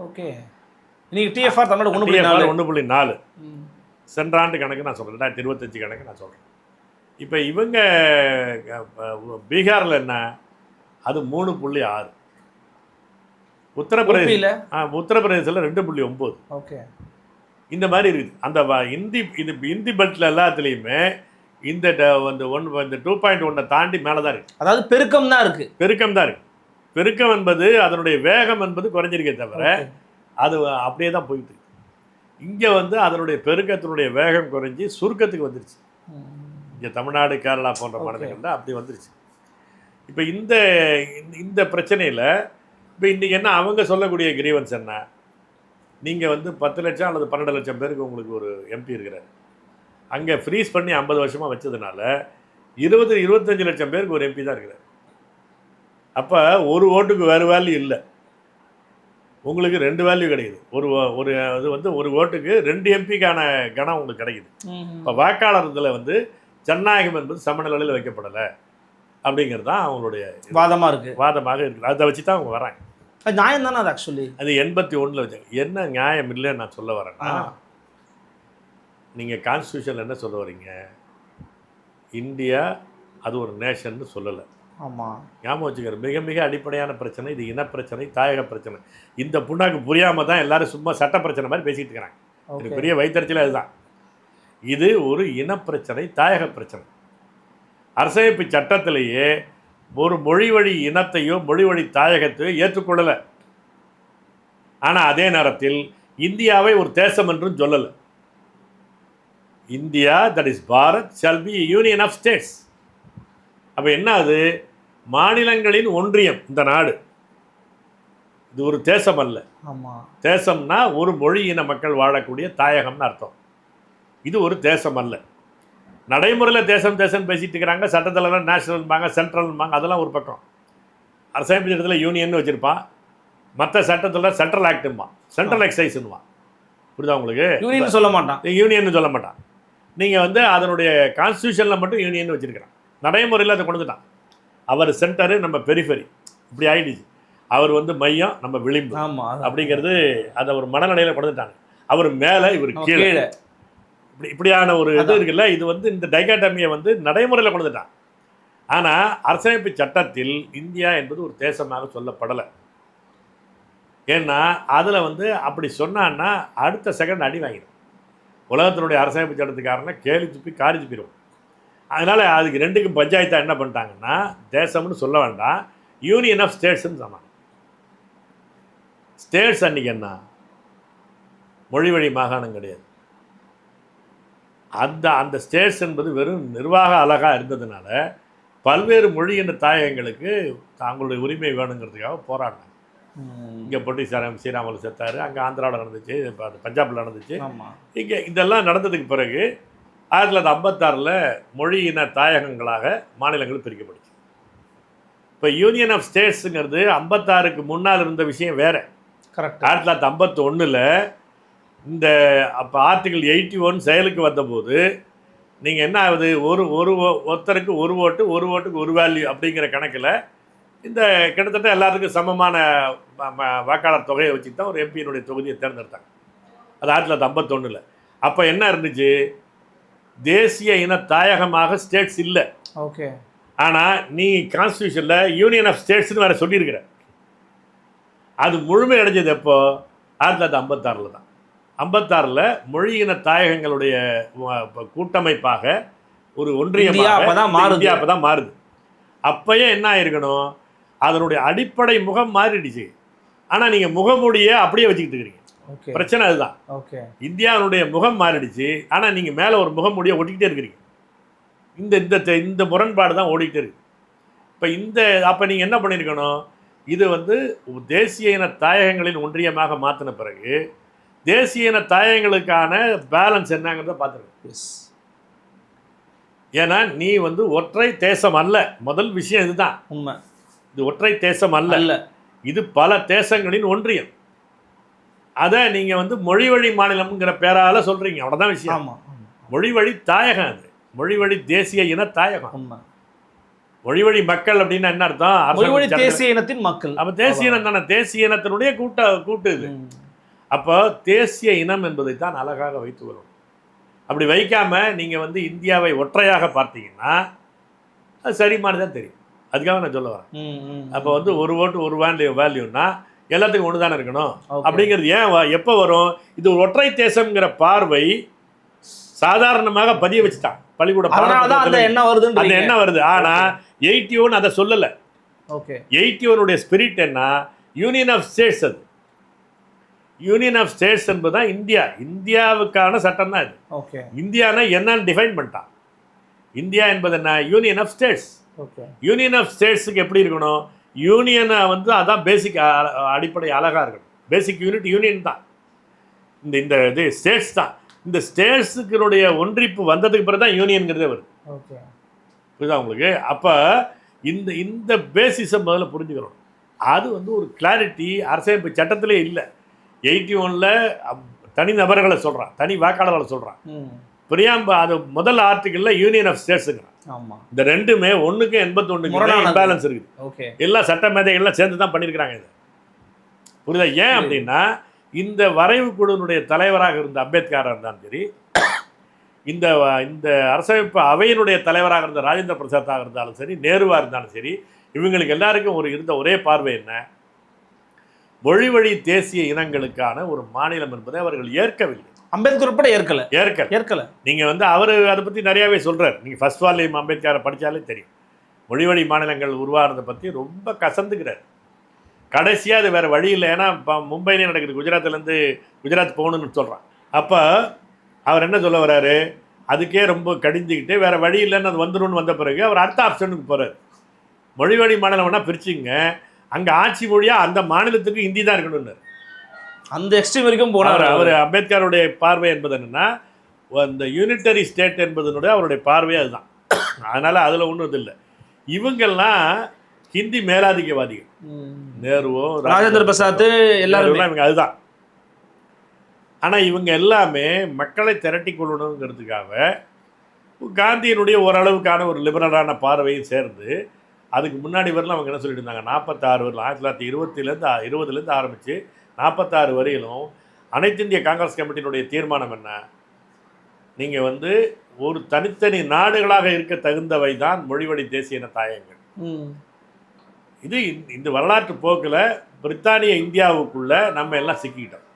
ஓகே, இன்னைக்கு TFR தமிழ்நாடு 1.4. சென்ற ஆண்டு கணக்கு நான் சொல்கிறேன், 2025 கணக்கு நான் சொல்கிறேன். இப்போ இவங்க பீகாரில் என்ன, அது 3.6. உத்தரப்பிரதேசத்தில் 2.9. ஓகே, இந்த மாதிரி இருக்குது. அந்த இந்தி பெல்ட்டில் எல்லாத்துலேயுமே இந்த 2.1 தாண்டி மேலே தான் இருக்குது. அதாவது பெருக்கம் தான் இருக்குது. பெருக்கம் என்பது அதனுடைய வேகம் என்பது குறைஞ்சிருக்கே தவிர அது அப்படியே தான் போயிட்டு இருக்கு. இங்கே வந்து அதனுடைய பெருக்கத்தினுடைய வேகம் குறைஞ்சி சுருக்கத்துக்கு வந்துருச்சு. இங்கே தமிழ்நாடு, கேரளா போன்ற மாநிலங்களில் அப்படி வந்துருச்சு. இப்போ இந்த பிரச்சனையில் இப்போ இன்றைக்கி என்ன அவங்க சொல்லக்கூடிய கிரீவன்ஸ் என்ன, நீங்கள் வந்து 10 லட்சம் அல்லது 12 லட்சம் பேருக்கு உங்களுக்கு ஒரு MP இருக்கிறார். அங்கே ஃப்ரீஸ் பண்ணி 50 வருஷமாக வச்சதுனால 20-25 லட்சம் பேருக்கு ஒரு எம்பி தான் இருக்கிறார். அப்போ ஒரு ஓட்டுக்கு வேறு வேல்யூ இல்லை, உங்களுக்கு 2 வேல்யூ கிடைக்குது. ஒரு இது வந்து ஒரு ஓட்டுக்கு 2 எம்பிக்கான கணம் உங்களுக்கு கிடைக்குது. இப்போ வாக்காளர் இதில் வந்து ஜனநாயகம் என்பது சமநிலையில் வைக்கப்படலை அப்படிங்கிறது தான் அவங்களுடைய வாதமாக இருக்குது. அதை வச்சு தான் அவங்க வராங்க. அது நியாயம் தானே? அது ஆக்சுவலி அது 81 வச்சாங்க. என்ன நியாயம் இல்லைன்னு நான் சொல்ல வரேன்னா, நீங்கள் கான்ஸ்டியூஷனில் என்ன சொல்ல வரீங்க, இந்தியா அது ஒரு நேஷன்னு சொல்லலை. ஆமாம், ஞாபகம் வச்சுக்கிற மிக மிக அடிப்படையான பிரச்சனை இது. இனப்பிரச்சனை, தாயக பிரச்சனை. இந்த புண்ணாக்கு புரியாமல் தான் எல்லாரும் சும்மா சட்ட பிரச்சனை மாதிரி பேசிகிட்டு இருக்கிறாங்க. இது பெரிய வைத்தறிச்சல். அதுதான், இது ஒரு இனப்பிரச்சனை, தாயக பிரச்சனை. அரசமைப்பு சட்டத்திலேயே ஒரு மொழி வழி இனத்தையோ மொழி வழி தாயகத்தையோ ஏற்றுக்கொள்ளலை. ஆனால் அதே நேரத்தில் இந்தியாவை ஒரு தேசம் என்றும் சொல்லலை. India, that is Bharat, shall be union of states. அப்போ என்ன, அது மாநிலங்களின் ஒன்றியம். இந்த நாடு இது ஒரு தேசம் அல்ல. ஆமாம், தேசம்னா ஒரு மொழி இன மக்கள் வாழக்கூடிய தாயகம்னு அர்த்தம். இது ஒரு தேசம் அல்ல. நடைமுறையில் தேசம் தேசம் பேசிகிட்டு இருக்கிறாங்க. சட்டத்திலலாம் நேஷனல்பாங்க, சென்ட்ரல்பாங்க, அதெல்லாம் ஒரு பக்கம். அரசமைப்பு சட்டத்தில் யூனியன் வச்சுருப்பான், மற்ற சட்டத்தில் சென்ட்ரல் ஆக்டும்பான், சென்ட்ரல் எக்ஸைஸ்ன்னுவான். புரியுதா உங்களுக்கு? யூனியன் சொல்ல மாட்டான், யூனியன் சொல்ல மாட்டான். நீங்கள் வந்து அதனுடைய கான்ஸ்டியூஷனில் மட்டும் யூனியன் வச்சுருக்கிறான். நடைமுறையில் அதை கொடுத்துட்டான். அவர் சென்டரு, நம்ம பெரிஃபெரி, இப்படி ஆகிடுச்சு. அவர் வந்து மையம், நம்ம விளிம்பு அப்படிங்கிறது அதை ஒரு மனநிலையில் கொடுத்துட்டாங்க. அவர் மேலே, இவர் கீழே, இப்படியான ஒரு இது இருக்குல்ல. இது வந்து இந்த டைகாட்டமியை வந்து நடைமுறையில் கொடுத்துட்டான். ஆனால் அரசமைப்பு சட்டத்தில் இந்தியா என்பது ஒரு தேசமாக சொல்லப்படலை. ஏன்னா அதில் வந்து அப்படி சொன்னான்னா அடுத்த செகண்ட் அடி வாங்கிடும். உலகத்தினுடைய அரசமைப்பு சட்டத்துக்காரனை கேலி துப்பி காரி துப்பிடுவோம். அதனால் அதுக்கு 2க்கும் பஞ்சாயத்தாக என்ன பண்ணிட்டாங்கன்னா, தேசம்னு சொல்ல வேண்டாம், யூனியன் ஆஃப் ஸ்டேட்ஸ்ன்னு சொன்னாங்க. ஸ்டேட்ஸ் அன்றைக்கி என்ன, மொழி வழி மாகாணம் கிடையாது. அந்த ஸ்டேட்ஸ் என்பது வெறும் நிர்வாக அழகாக இருந்ததுனால பல்வேறு மொழி என்ற தாயகங்களுக்கு தங்களுடைய உரிமை வேணுங்கிறதுக்காக போராடினாங்க. இங்கே பொட்டி ஸ்ரீராமலு செத்தார், அங்கே ஆந்திராவில் நடந்துச்சு, பஞ்சாபில் நடந்துச்சு. இங்கே இதெல்லாம் நடந்ததுக்கு பிறகு 1956 மொழி இன தாயகங்களாக மாநிலங்கள் பிரிக்கப்பட்டுச்சு. இப்போ யூனியன் ஆஃப் ஸ்டேட்ஸுங்கிறது 56க்கு முன்னால் இருந்த விஷயம் வேறு. கரெக்ட். 1951 இந்த அப்போ ஆர்டிகிள் 81 செயலுக்கு வந்தபோது நீங்கள் என்ன ஆகுது, ஒருத்தருக்கு ஒரு ஓட்டுக்கு ஒரு வேல்யூ அப்படிங்கிற கணக்கில் இந்த கிட்டத்தட்ட எல்லாத்துக்கும் சமமான வாக்காளர் தொகையை வச்சு தான் ஒரு எம்பியினுடைய தொகுதியை தேர்ந்தெடுத்தாங்க. அது 1951. அப்போ என்ன இருந்துச்சு, தேசிய இன தாயகமாக ஸ்டேட்ஸ் இல்லை. ஓகே. ஆனால் நீ கான்ஸ்டியூஷனில் யூனியன் ஆஃப் ஸ்டேட்ஸ்னு வேறு சொல்லியிருக்கிற. அது முழுமை அடைஞ்சது எப்போ, 1956 தான். 56 மொழி இன தாயகங்களுடைய கூட்டமைப்பாக ஒரு ஒன்றியமாக இந்தியா அப்போ தான் மாறுது. அப்பயே என்ன ஆயிருக்கணும், அதனுடைய அடிப்படை முகம் மாறிடுச்சு. ஆனால் நீங்கள் முகமூடியை அப்படியே வச்சுக்கிட்டு இருக்கிறீங்க. பிரச்சனை அதுதான். இந்தியாவுடைய முகம் மாறிடுச்சு, ஆனால் நீங்கள் மேலே ஒரு முகமூடியை ஒட்டிக்கிட்டே இருக்கிறீங்க. இந்த முரண்பாடு தான் ஓடிக்கிட்டே இருக்கு. இப்போ அப்போ நீங்கள் என்ன பண்ணியிருக்கணும், இது வந்து தேசிய இன தாயகங்களின் ஒன்றியமாக மாற்றின பிறகு தேசிய இன தாயகங்களுக்கான பேலன்ஸ் என்னங்கிறத பார்த்துருக்கேன். ஏன்னா நீ வந்து ஒற்றை தேசம் அல்ல. முதல் விஷயம் இதுதான் உண்மை. இது ஒற்றை தேசம் அல்ல, இது பல தேசங்களின் ஒன்றியம். அதை நீங்கள் வந்து மொழி வழி மாநிலம்ங்கிற பேரால் சொல்கிறீங்க, அவ்வளோதான் விஷயம். மொழி வழி தாயகம், அது மொழி வழி தேசிய இன தாயகம். மொழி வழி மக்கள் அப்படின்னா என்ன அர்த்தம், தேசிய இனத்தின் மக்கள். அப்போ தேசிய இனம் தானே, தேசிய இனத்தினுடைய கூட்டு இது. அப்போ தேசிய இனம் என்பதை தான் அழகாக வைத்து வரும். அப்படி வைக்காமல் நீங்கள் வந்து இந்தியாவை ஒற்றையாக பார்த்தீங்கன்னா அது சரிமானு தான் தெரியும். அதுக்காக நான் சொல்ல வரேன். அப்போ வந்து ஒரு ஓட்டு ஒரு வேல்யூன்னா எல்லாத்துக்கும் ஒன்று தானே இருக்கணும் அப்படிங்கிறது எப்போ வரும், இது ஒரு ஒற்றை தேசம்ங்கிற பார்வை சாதாரணமாக பதிய வச்சுட்டான் பள்ளிக்கூட. அந்த என்ன வருது. ஆனால் 81 அதை சொல்லலை. 81 ஸ்பிரிட் என்ன, யூனியன் ஆஃப் ஸ்டேட்ஸ். அது யூனியன் ஆஃப் ஸ்டேட்ஸ் என்பது தான் இந்தியாவுக்கான சட்டம் தான் இது. இந்தியானா என்னன்னு டிஃபைன் பண்ணிட்டான். இந்தியா என்பது என்ன, union of states. Union of ஸ்டேட்ஸுக்கு எப்படி இருக்கணும், யூனியனை வந்து அதான் பேசிக் அடிப்படை அழகாக இருக்கணும். பேசிக் யூனிட் யூனியன் தான், இந்த இது ஸ்டேட்ஸ் தான். இந்த ஸ்டேட்ஸுக்குடைய ஒன்றிப்பு வந்ததுக்கு பிறகு தான் யூனியன்கிறதே வருது. ஓகே, புரியுதா உங்களுக்கு? அப்போ இந்த இந்த பேசிஸை முதல்ல புரிஞ்சுக்கிறோம். அது வந்து ஒரு கிளாரிட்டி அரசியலமைப்பு சட்டத்திலே இல்லை. 81ல் தனி நபர்களை சொல்கிறான், தனி வாக்காளர்களை சொல்கிறான். அது முதல் ஆர்டிக்கலில் யூனியன் ஆஃப் ஸ்டேட்ஸுங்கிறான். ஆமாம், இந்த ரெண்டுமே 1க்கு 81 இம்பேலன்ஸ் இருக்குது. ஓகே, எல்லா சட்ட மேதைகள்லாம் சேர்ந்து தான் பண்ணியிருக்கிறாங்க இது. புரியுதா? ஏன் அப்படின்னா இந்த வரைவு குழுவினுடைய தலைவராக இருந்த அம்பேத்கராக இருந்தாலும் சரி, இந்த இந்த அரசமைப்பு அவையினுடைய தலைவராக இருந்த ராஜேந்திர பிரசாத்தாக இருந்தாலும் சரி, நேருவாக இருந்தாலும் சரி, இவங்களுக்கு எல்லாருக்கும் இருந்த ஒரே பார்வை என்ன? மொழி வழி தேசிய இனங்களுக்கான ஒரு மாநிலம் என்பதை அவர்கள் ஏற்கவில்லை. அம்பேத்கர் உட்பட ஏற்கல. நீங்கள் அவர் அதை பற்றி நிறையாவே சொல்கிறார். நீங்கள் ஃபர்ஸ்ட் வால்யூம் அம்பேத்கரை படித்தாலே தெரியும். மொழி வழி மாநிலங்கள் உருவாகிறதை பற்றி ரொம்ப கசந்துக்கிறார். கடைசியாக அது வேறு வழி இல்லை. ஏன்னா இப்போ மும்பையிலே நடக்குது, குஜராத்லேருந்து குஜராத் போகணுன்னு சொல்கிறான். அப்போ அவர் என்ன சொல்ல வர்றாரு? அதுக்கே ரொம்ப கடிஞ்சிக்கிட்டு வேறு வழி இல்லைன்னு அது வந்துடும்னு வந்த பிறகு அவர் அடுத்த ஆப்ஷனுக்கு போகிறார். மொழி வழி மாநிலம் வேணால் பிரிச்சுங்க, அங்கே ஆட்சி மொழியாக அந்த மாநிலத்துக்கு ஹிந்தி தான் இருக்கணும்னு அந்த எக்ஸ்ட்ரீம் வரைக்கும் போனார். அவர் அம்பேத்கருடைய பார்வை என்பது என்னென்னா, அந்த யூனிட்டரி ஸ்டேட் என்பதனுடைய அவருடைய பார்வை அதுதான். அதனால் அதில் ஒன்றும் இது இல்லை. இவங்கெல்லாம் ஹிந்தி மேலாதிக்கவாதிகள். நேருவோ ராஜேந்திர பிரசாத் எல்லாரும் இவங்க அதுதான். ஆனால் இவங்க எல்லாமே மக்களை திரட்டி கொள்ளணுங்கிறதுக்காக காந்தியினுடைய ஓரளவுக்கான ஒரு லிபரலான பார்வையும் சேர்ந்து, அதுக்கு முன்னாடி வரலாம் அவங்க என்ன சொல்லிட்டு இருந்தாங்க, 46 வரலாம் 1920 ஆரம்பித்து 46 வரையிலும் அனைத்து இந்திய காங்கிரஸ் கமிட்டியினுடைய தீர்மானம் என்ன? நீங்கள் வந்து ஒரு தனித்தனி நாடுகளாக இருக்க தகுந்தவை தான் மொழிவழி தேசிய இன தாயங்கள். இது இந்த வரலாற்று போக்கில் பிரித்தானிய இந்தியாவுக்குள்ளே நம்ம எல்லாம் சிக்கிக்கிட்டோம்.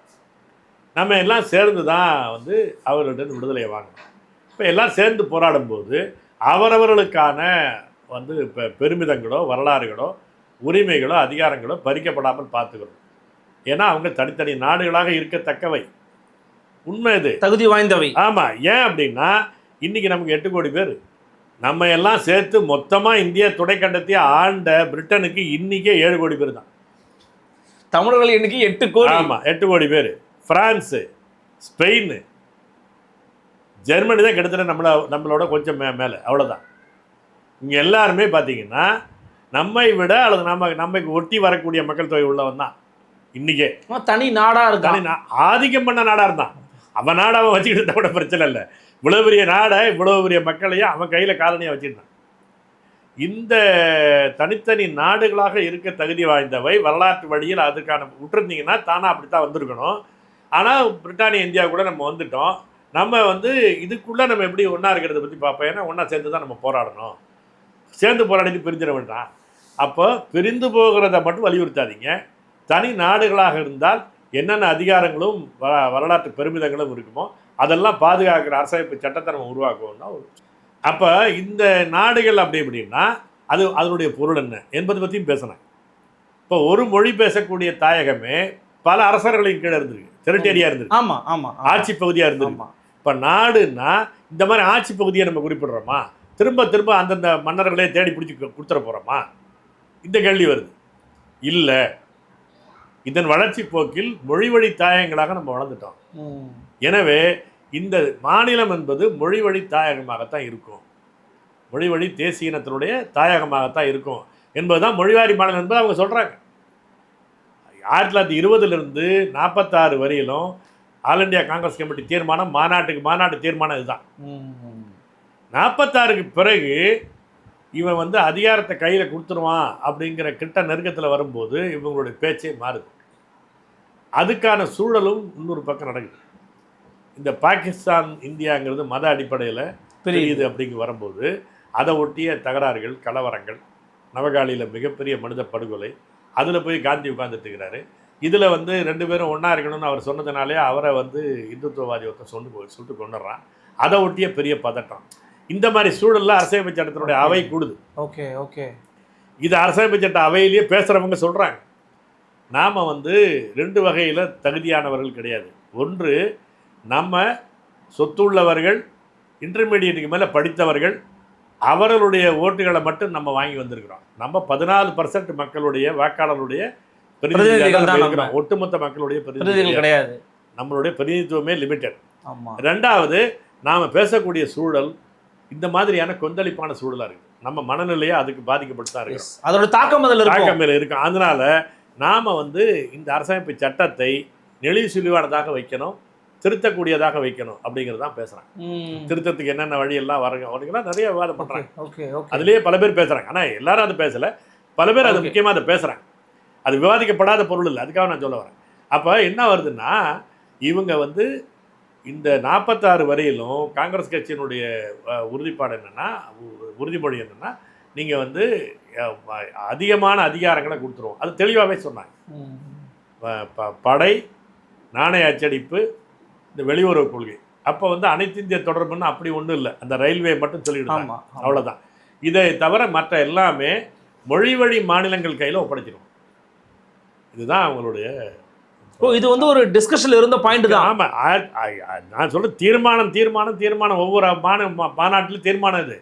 நம்ம எல்லாம் சேர்ந்து தான் வந்து அவர்கிட்ட விடுதலையை வாங்கணும். இப்போ எல்லாம் சேர்ந்து போராடும்போது அவரவர்களுக்கான வந்து இப்போ பெருமிதங்களோ வரலாறுகளோ உரிமைகளோ அதிகாரங்களோ பறிக்கப்படாமல் பார்த்துக்கணும். ஏன்னா அவங்க தனித்தனி நாடுகளாக இருக்கத்தக்கவை. உண்மை இது, தகுதி வாய்ந்தவை. ஆமாம். ஏன் அப்படின்னா இன்றைக்கி நமக்கு 8 கோடி பேர். நம்ம எல்லாம் சேர்த்து மொத்தமாக இந்திய துணைக்கண்டத்தையே ஆண்ட பிரிட்டனுக்கு இன்றைக்கே 7 கோடி பேர் தான். தமிழர்கள் இன்னைக்கு 8 கோடி. ஆமாம், 8 கோடி பேர். ஃப்ரான்ஸு, ஸ்பெயின், ஜெர்மனி தான் கிட்டத்தட்ட நம்மளோட கொஞ்சம் மேலே, அவ்வளோதான். இங்கே எல்லாருமே பார்த்தீங்கன்னா நம்மை விட அல்லது நம்மைக்கு ஒட்டி வரக்கூடிய மக்கள் தொகை உள்ளவன் தான். இன்றைக்கே தனி நாடாக இருந்தான், ஆதிக்கம் பண்ண நாடாக இருந்தான். அவன் நாடு அவன் வச்சுக்கிட்டு கூட பிரச்சனை இல்லை. இவ்வளோ பெரிய நாடை இவ்வளோ பெரிய மக்களையும் அவன் கையில் காலனியாக வச்சுருந்தான். இந்த தனித்தனி நாடுகளாக இருக்க தகுதி வாய்ந்தவை வரலாற்று வழியில் அதுக்கான விட்டுருந்தீங்கன்னா தானாக அப்படித்தான் வந்திருக்கணும். ஆனால் பிரிட்டானிய இந்தியா கூட நம்ம வந்துட்டோம். நம்ம வந்து இதுக்குள்ளே நம்ம எப்படி ஒன்றா இருக்கிறத பற்றி பார்ப்போம். ஏன்னா ஒன்றா சேர்ந்து தான் நம்ம போராடணும். சேர்ந்து போராடிட்டு பிரிஞ்சிட வேண்டாம். அப்போ பிரிந்து போகிறத மட்டும் வலியுறுத்தாதீங்க. தனி நாடுகளாக இருந்தால் என்னென்ன அதிகாரங்களும் வரலாற்று பெருமிதங்களும் இருக்குமோ அதெல்லாம் பாதுகாக்கிற அரசமைப்பு சட்டத்தை நம்ம உருவாக்குவோம் தான். அப்போ இந்த நாடுகள் அப்படி எப்படின்னா அதனுடைய பொருள் என்ன என்பதை பற்றியும் பேசினேன். இப்போ ஒரு மொழி பேசக்கூடிய தாயகமே பல அரசர்களின் கீழே இருந்திருக்கு, டெரிட்டரியாக இருந்திருக்கு. ஆமாம் ஆமாம், ஆட்சி பகுதியாக இருந்திருக்கு. இப்போ நாடுன்னா இந்த மாதிரி ஆட்சி பகுதியை நம்ம குறிப்பிடுறோமா? திரும்ப திரும்ப அந்தந்த மன்னர்களே தேடி பிடிச்சி கொடுத்துட போகிறோமா? இந்த கேள்வி வருது. இல்லை, இதன் வளர்ச்சி போக்கில் மொழி வழி தாயகங்களாக நம்ம வளர்ந்துட்டோம். எனவே இந்த மாநிலம் என்பது மொழி வழி தாயகமாகத்தான் இருக்கும், மொழி வழி தேசிய இனத்தினுடைய தாயகமாகத்தான் இருக்கும் என்பதுதான் மொழிவாரி மாநிலம் என்பது அவங்க சொல்கிறாங்க. 1920 46 வரையிலும் ஆல் இண்டியா காங்கிரஸ் கமிட்டி தீர்மானம், மாநாட்டு தீர்மானம் இதுதான். 46க்கு பிறகு இவன் வந்து அதிகாரத்தை கையில் கொடுத்துருவான் அப்படிங்கிற கிட்ட நெருக்கத்தில் வரும்போது இவங்களுடைய பேச்சே மாறுது. அதுக்கான சூழலும் இன்னொரு பக்கம் நடக்குது. இந்த பாகிஸ்தான் இந்தியாங்கிறது மத அடிப்படையில் பெரியது அப்படிங்க வரும்போது அதை ஒட்டிய தகராறுகள், கலவரங்கள், நவகாலியில் மிகப்பெரிய மனித படுகொலை, அதில் போய் காந்தி உட்கார்ந்துட்டு இருக்கிறாரு. இதில் வந்து 2 பேரும் ஒன்றா இருக்கணும்னு அவர் சொன்னதுனாலே அவரை வந்து இந்துத்துவவாதி ஒருத்தர் சொல்லிட்டு கொண்டுடுறான். அதை ஒட்டிய பெரிய பதட்டம். இந்த மாதிரி சூழலில் அரசியலமைப்பு சட்டத்தினுடைய அவை கூடுது. ஓகே, இது அரசியலமைப்பு சட்ட அவையிலேயே பேசுகிறவங்க சொல்கிறாங்க, நாம் வந்து 2 வகையில் தகுதியானவர்கள் கிடையாது. ஒன்று, நம்ம சொத்துள்ளவர்கள், இன்டர்மீடியட்டுக்கு மேலே படித்தவர்கள், அவர்களுடைய ஓட்டுகளை மட்டும் நம்ம வாங்கி வந்திருக்கிறோம். நம்ம 14% மக்களுடைய வாக்காளருடைய பிரதிநிதிகள், ஒட்டுமொத்த மக்களுடைய பிரதிநிதிகள் கிடையாது. நம்மளுடைய பிரதிநிதித்துவமே லிமிட்டட். ஆமாம். ரெண்டாவது, நாம் பேசக்கூடிய சூழல் இந்த மாதிரியான கொந்தளிப்பான சூழலாக இருக்குது. நம்ம மனநிலையே அதுக்கு பாதிக்கப்பட்டு தான் இருக்கு. அதோட தாக்கம் அதில் இருக்கும். அதனால நாம் வந்து இந்த அரசமைப்பு சட்டத்தை நெளிவு சுழிவானதாக வைக்கணும், திருத்தக்கூடியதாக வைக்கணும் அப்படிங்கிறது தான் பேசுகிறாங்க. திருத்தத்துக்கு என்னென்ன வழியெல்லாம் வரீங்கன்னா நிறைய விவாதம் பண்ணுறாங்க. அதுலேயே பல பேர் பேசுகிறாங்க. ஆனால் எல்லாரும் அது பேசலை, பல பேர் அது முக்கியமாக அதை பேசுகிறாங்க. அது விவாதிக்கப்படாத பொருள் இல்லை, அதுக்காக நான் சொல்ல வரேன். அப்போ என்ன வருதுன்னா, இவங்க வந்து இந்த 46 வரையிலும் காங்கிரஸ் கட்சியினுடைய உறுதிமொழி என்னென்னா, நீங்கள் வந்து அதிகமான அதிகாரங்களை கொடுத்துருவோம். அது தெளிவாகவே சொன்னாங்க. படை, நாணய அச்சடிப்பு, இந்த வெளியுறவு கொள்கை. அப்போ வந்து அனைத்து இந்திய தொடர்புன்னு அப்படி ஒன்றும் இல்லை, அந்த ரயில்வே மட்டும் சொல்லிவிடுவாங்க, அவ்வளோதான். இதை தவிர மற்ற எல்லாமே மொழி வழி மாநிலங்கள் கையில் ஒப்படைச்சிடும். இதுதான் அவங்களுடைய. இது வந்து ஒரு டிஸ்கஷன்ல இருந்த பாயிண்ட் தான். ஆமாம், நான் சொல்ற தீர்மானம் ஒவ்வொரு மாநாட்டிலும் தீர்மானம் இது.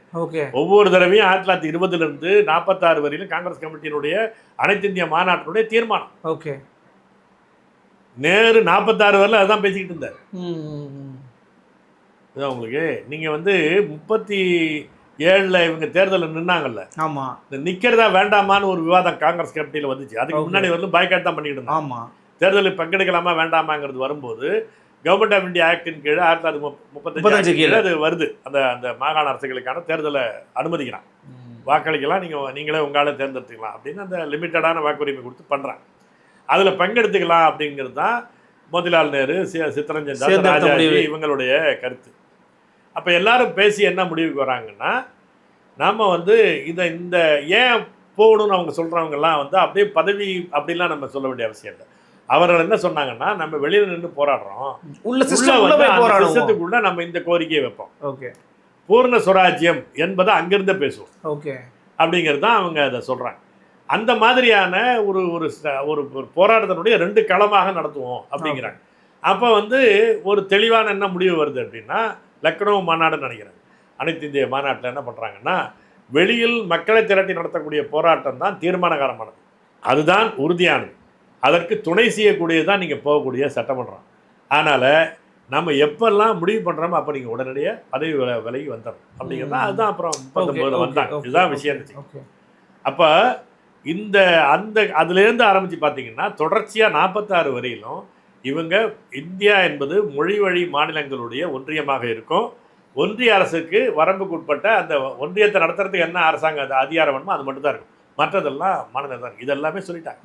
ஒவ்வொரு தடவையும் 1920 46 வரையிலும் காங்கிரஸ் கமிட்டியினுடைய அனைத்து இந்திய மாநாட்டினுடைய தீர்மானம். நேரு 46 வரையில அதுதான் பேசிக்கிட்டு இருந்தார். இதுதான் உங்களுக்கு. நீங்க வந்து 37 இவங்க தேர்தலில் நின்னாங்கல்ல, ஆமா, இந்த நிக்கிறதா வேண்டாமான்னு ஒரு விவாதம் காங்கிரஸ் கமிட்டியில் வந்துச்சு. அதுக்கு முன்னாடி வரலும் பாய்காட் தான் பண்ணிக்கிட்டு இருந்தாங்க. ஆமா, தேர்தலில் பங்கெடுக்கலாமா வேண்டாமாங்கிறது வரும்போது கவர்மெண்ட் ஆஃப் இந்தியா ஆக்டின் கீழே 1935 கீழே அது வருது. அந்த மாகாண அரசுகளுக்கான தேர்தலை அனுமதிக்கிறான். வாக்களிக்கலாம், நீங்களே உங்களால் தேர்ந்தெடுத்துக்கலாம் அப்படின்னு அந்த லிமிட்டடான வாக்குரிமை கொடுத்து பண்ணுறாங்க. அதில் பங்கெடுத்துக்கலாம் அப்படிங்கிறது தான் மோதிலால் நேரு, சித்தரஞ்சன் தாஸ், ராஜாஜி இவங்களுடைய கருத்து. அப்போ எல்லாரும் பேசி என்ன முடிவுக்கு வராங்கன்னா, நாம் வந்து இந்த ஏன் போகணும்னு அவங்க சொல்கிறவங்கெல்லாம் வந்து அப்படியே பதவி அப்படிலாம் நம்ம சொல்ல வேண்டிய அவசியம் இல்லை. அவர்கள் என்ன சொன்னாங்கன்னா, நம்ம வெளியில் நின்று போராடுறோம், சிஸ்டத்துக்குள்ள நம்ம இந்த கோரிக்கையை வைப்போம், பூர்ண சுவராஜ்யம் என்பதை அங்கிருந்தே பேசுவோம் அப்படிங்கிறது தான் அவங்க அதை சொல்கிறாங்க. அந்த மாதிரியான ஒரு போராட்டத்தினுடைய 2 களமாக நடத்துவோம் அப்படிங்கிறாங்க. அப்போ வந்து ஒரு தெளிவான என்ன முடிவு வருது அப்படின்னா, லக்னோ மாநாடுன்னு நினைக்கிறேன், அனைத்து இந்திய மாநாட்டில் என்ன பண்ணுறாங்கன்னா, வெளியில் மக்களை திரட்டி நடத்தக்கூடிய போராட்டம் தான் தீர்மானகாரமானது, அதுதான் உறுதியானது, அதற்கு துணை செய்யக்கூடியது தான் நீங்கள் போகக்கூடிய சட்டமன்றம். அதனால் நம்ம எப்பெல்லாம் முடிவு பண்ணுறோமோ அப்போ நீங்கள் உடனடியாக பதவி விலகி வந்துடணும் அப்படிங்கிறது தான். அதுதான் அப்புறம் 39 வந்தாங்க. இதுதான் விஷயம் இருந்துச்சு. அப்போ அதுலேருந்து ஆரம்பித்து பார்த்தீங்கன்னா தொடர்ச்சியாக 46 வரையிலும் இவங்க இந்தியா என்பது மொழி வழி மாநிலங்களுடைய ஒன்றியமாக இருக்கும். ஒன்றிய அரசுக்கு வரம்புக்குட்பட்ட அந்த ஒன்றியத்தை நடத்துறதுக்கு என்ன அரசாங்க அதிகாரம் வேணுமோ அது மட்டும் தான் இருக்கும், மற்றதெல்லாம் மாநிலம் தான். இதெல்லாமே சொல்லிட்டாங்க.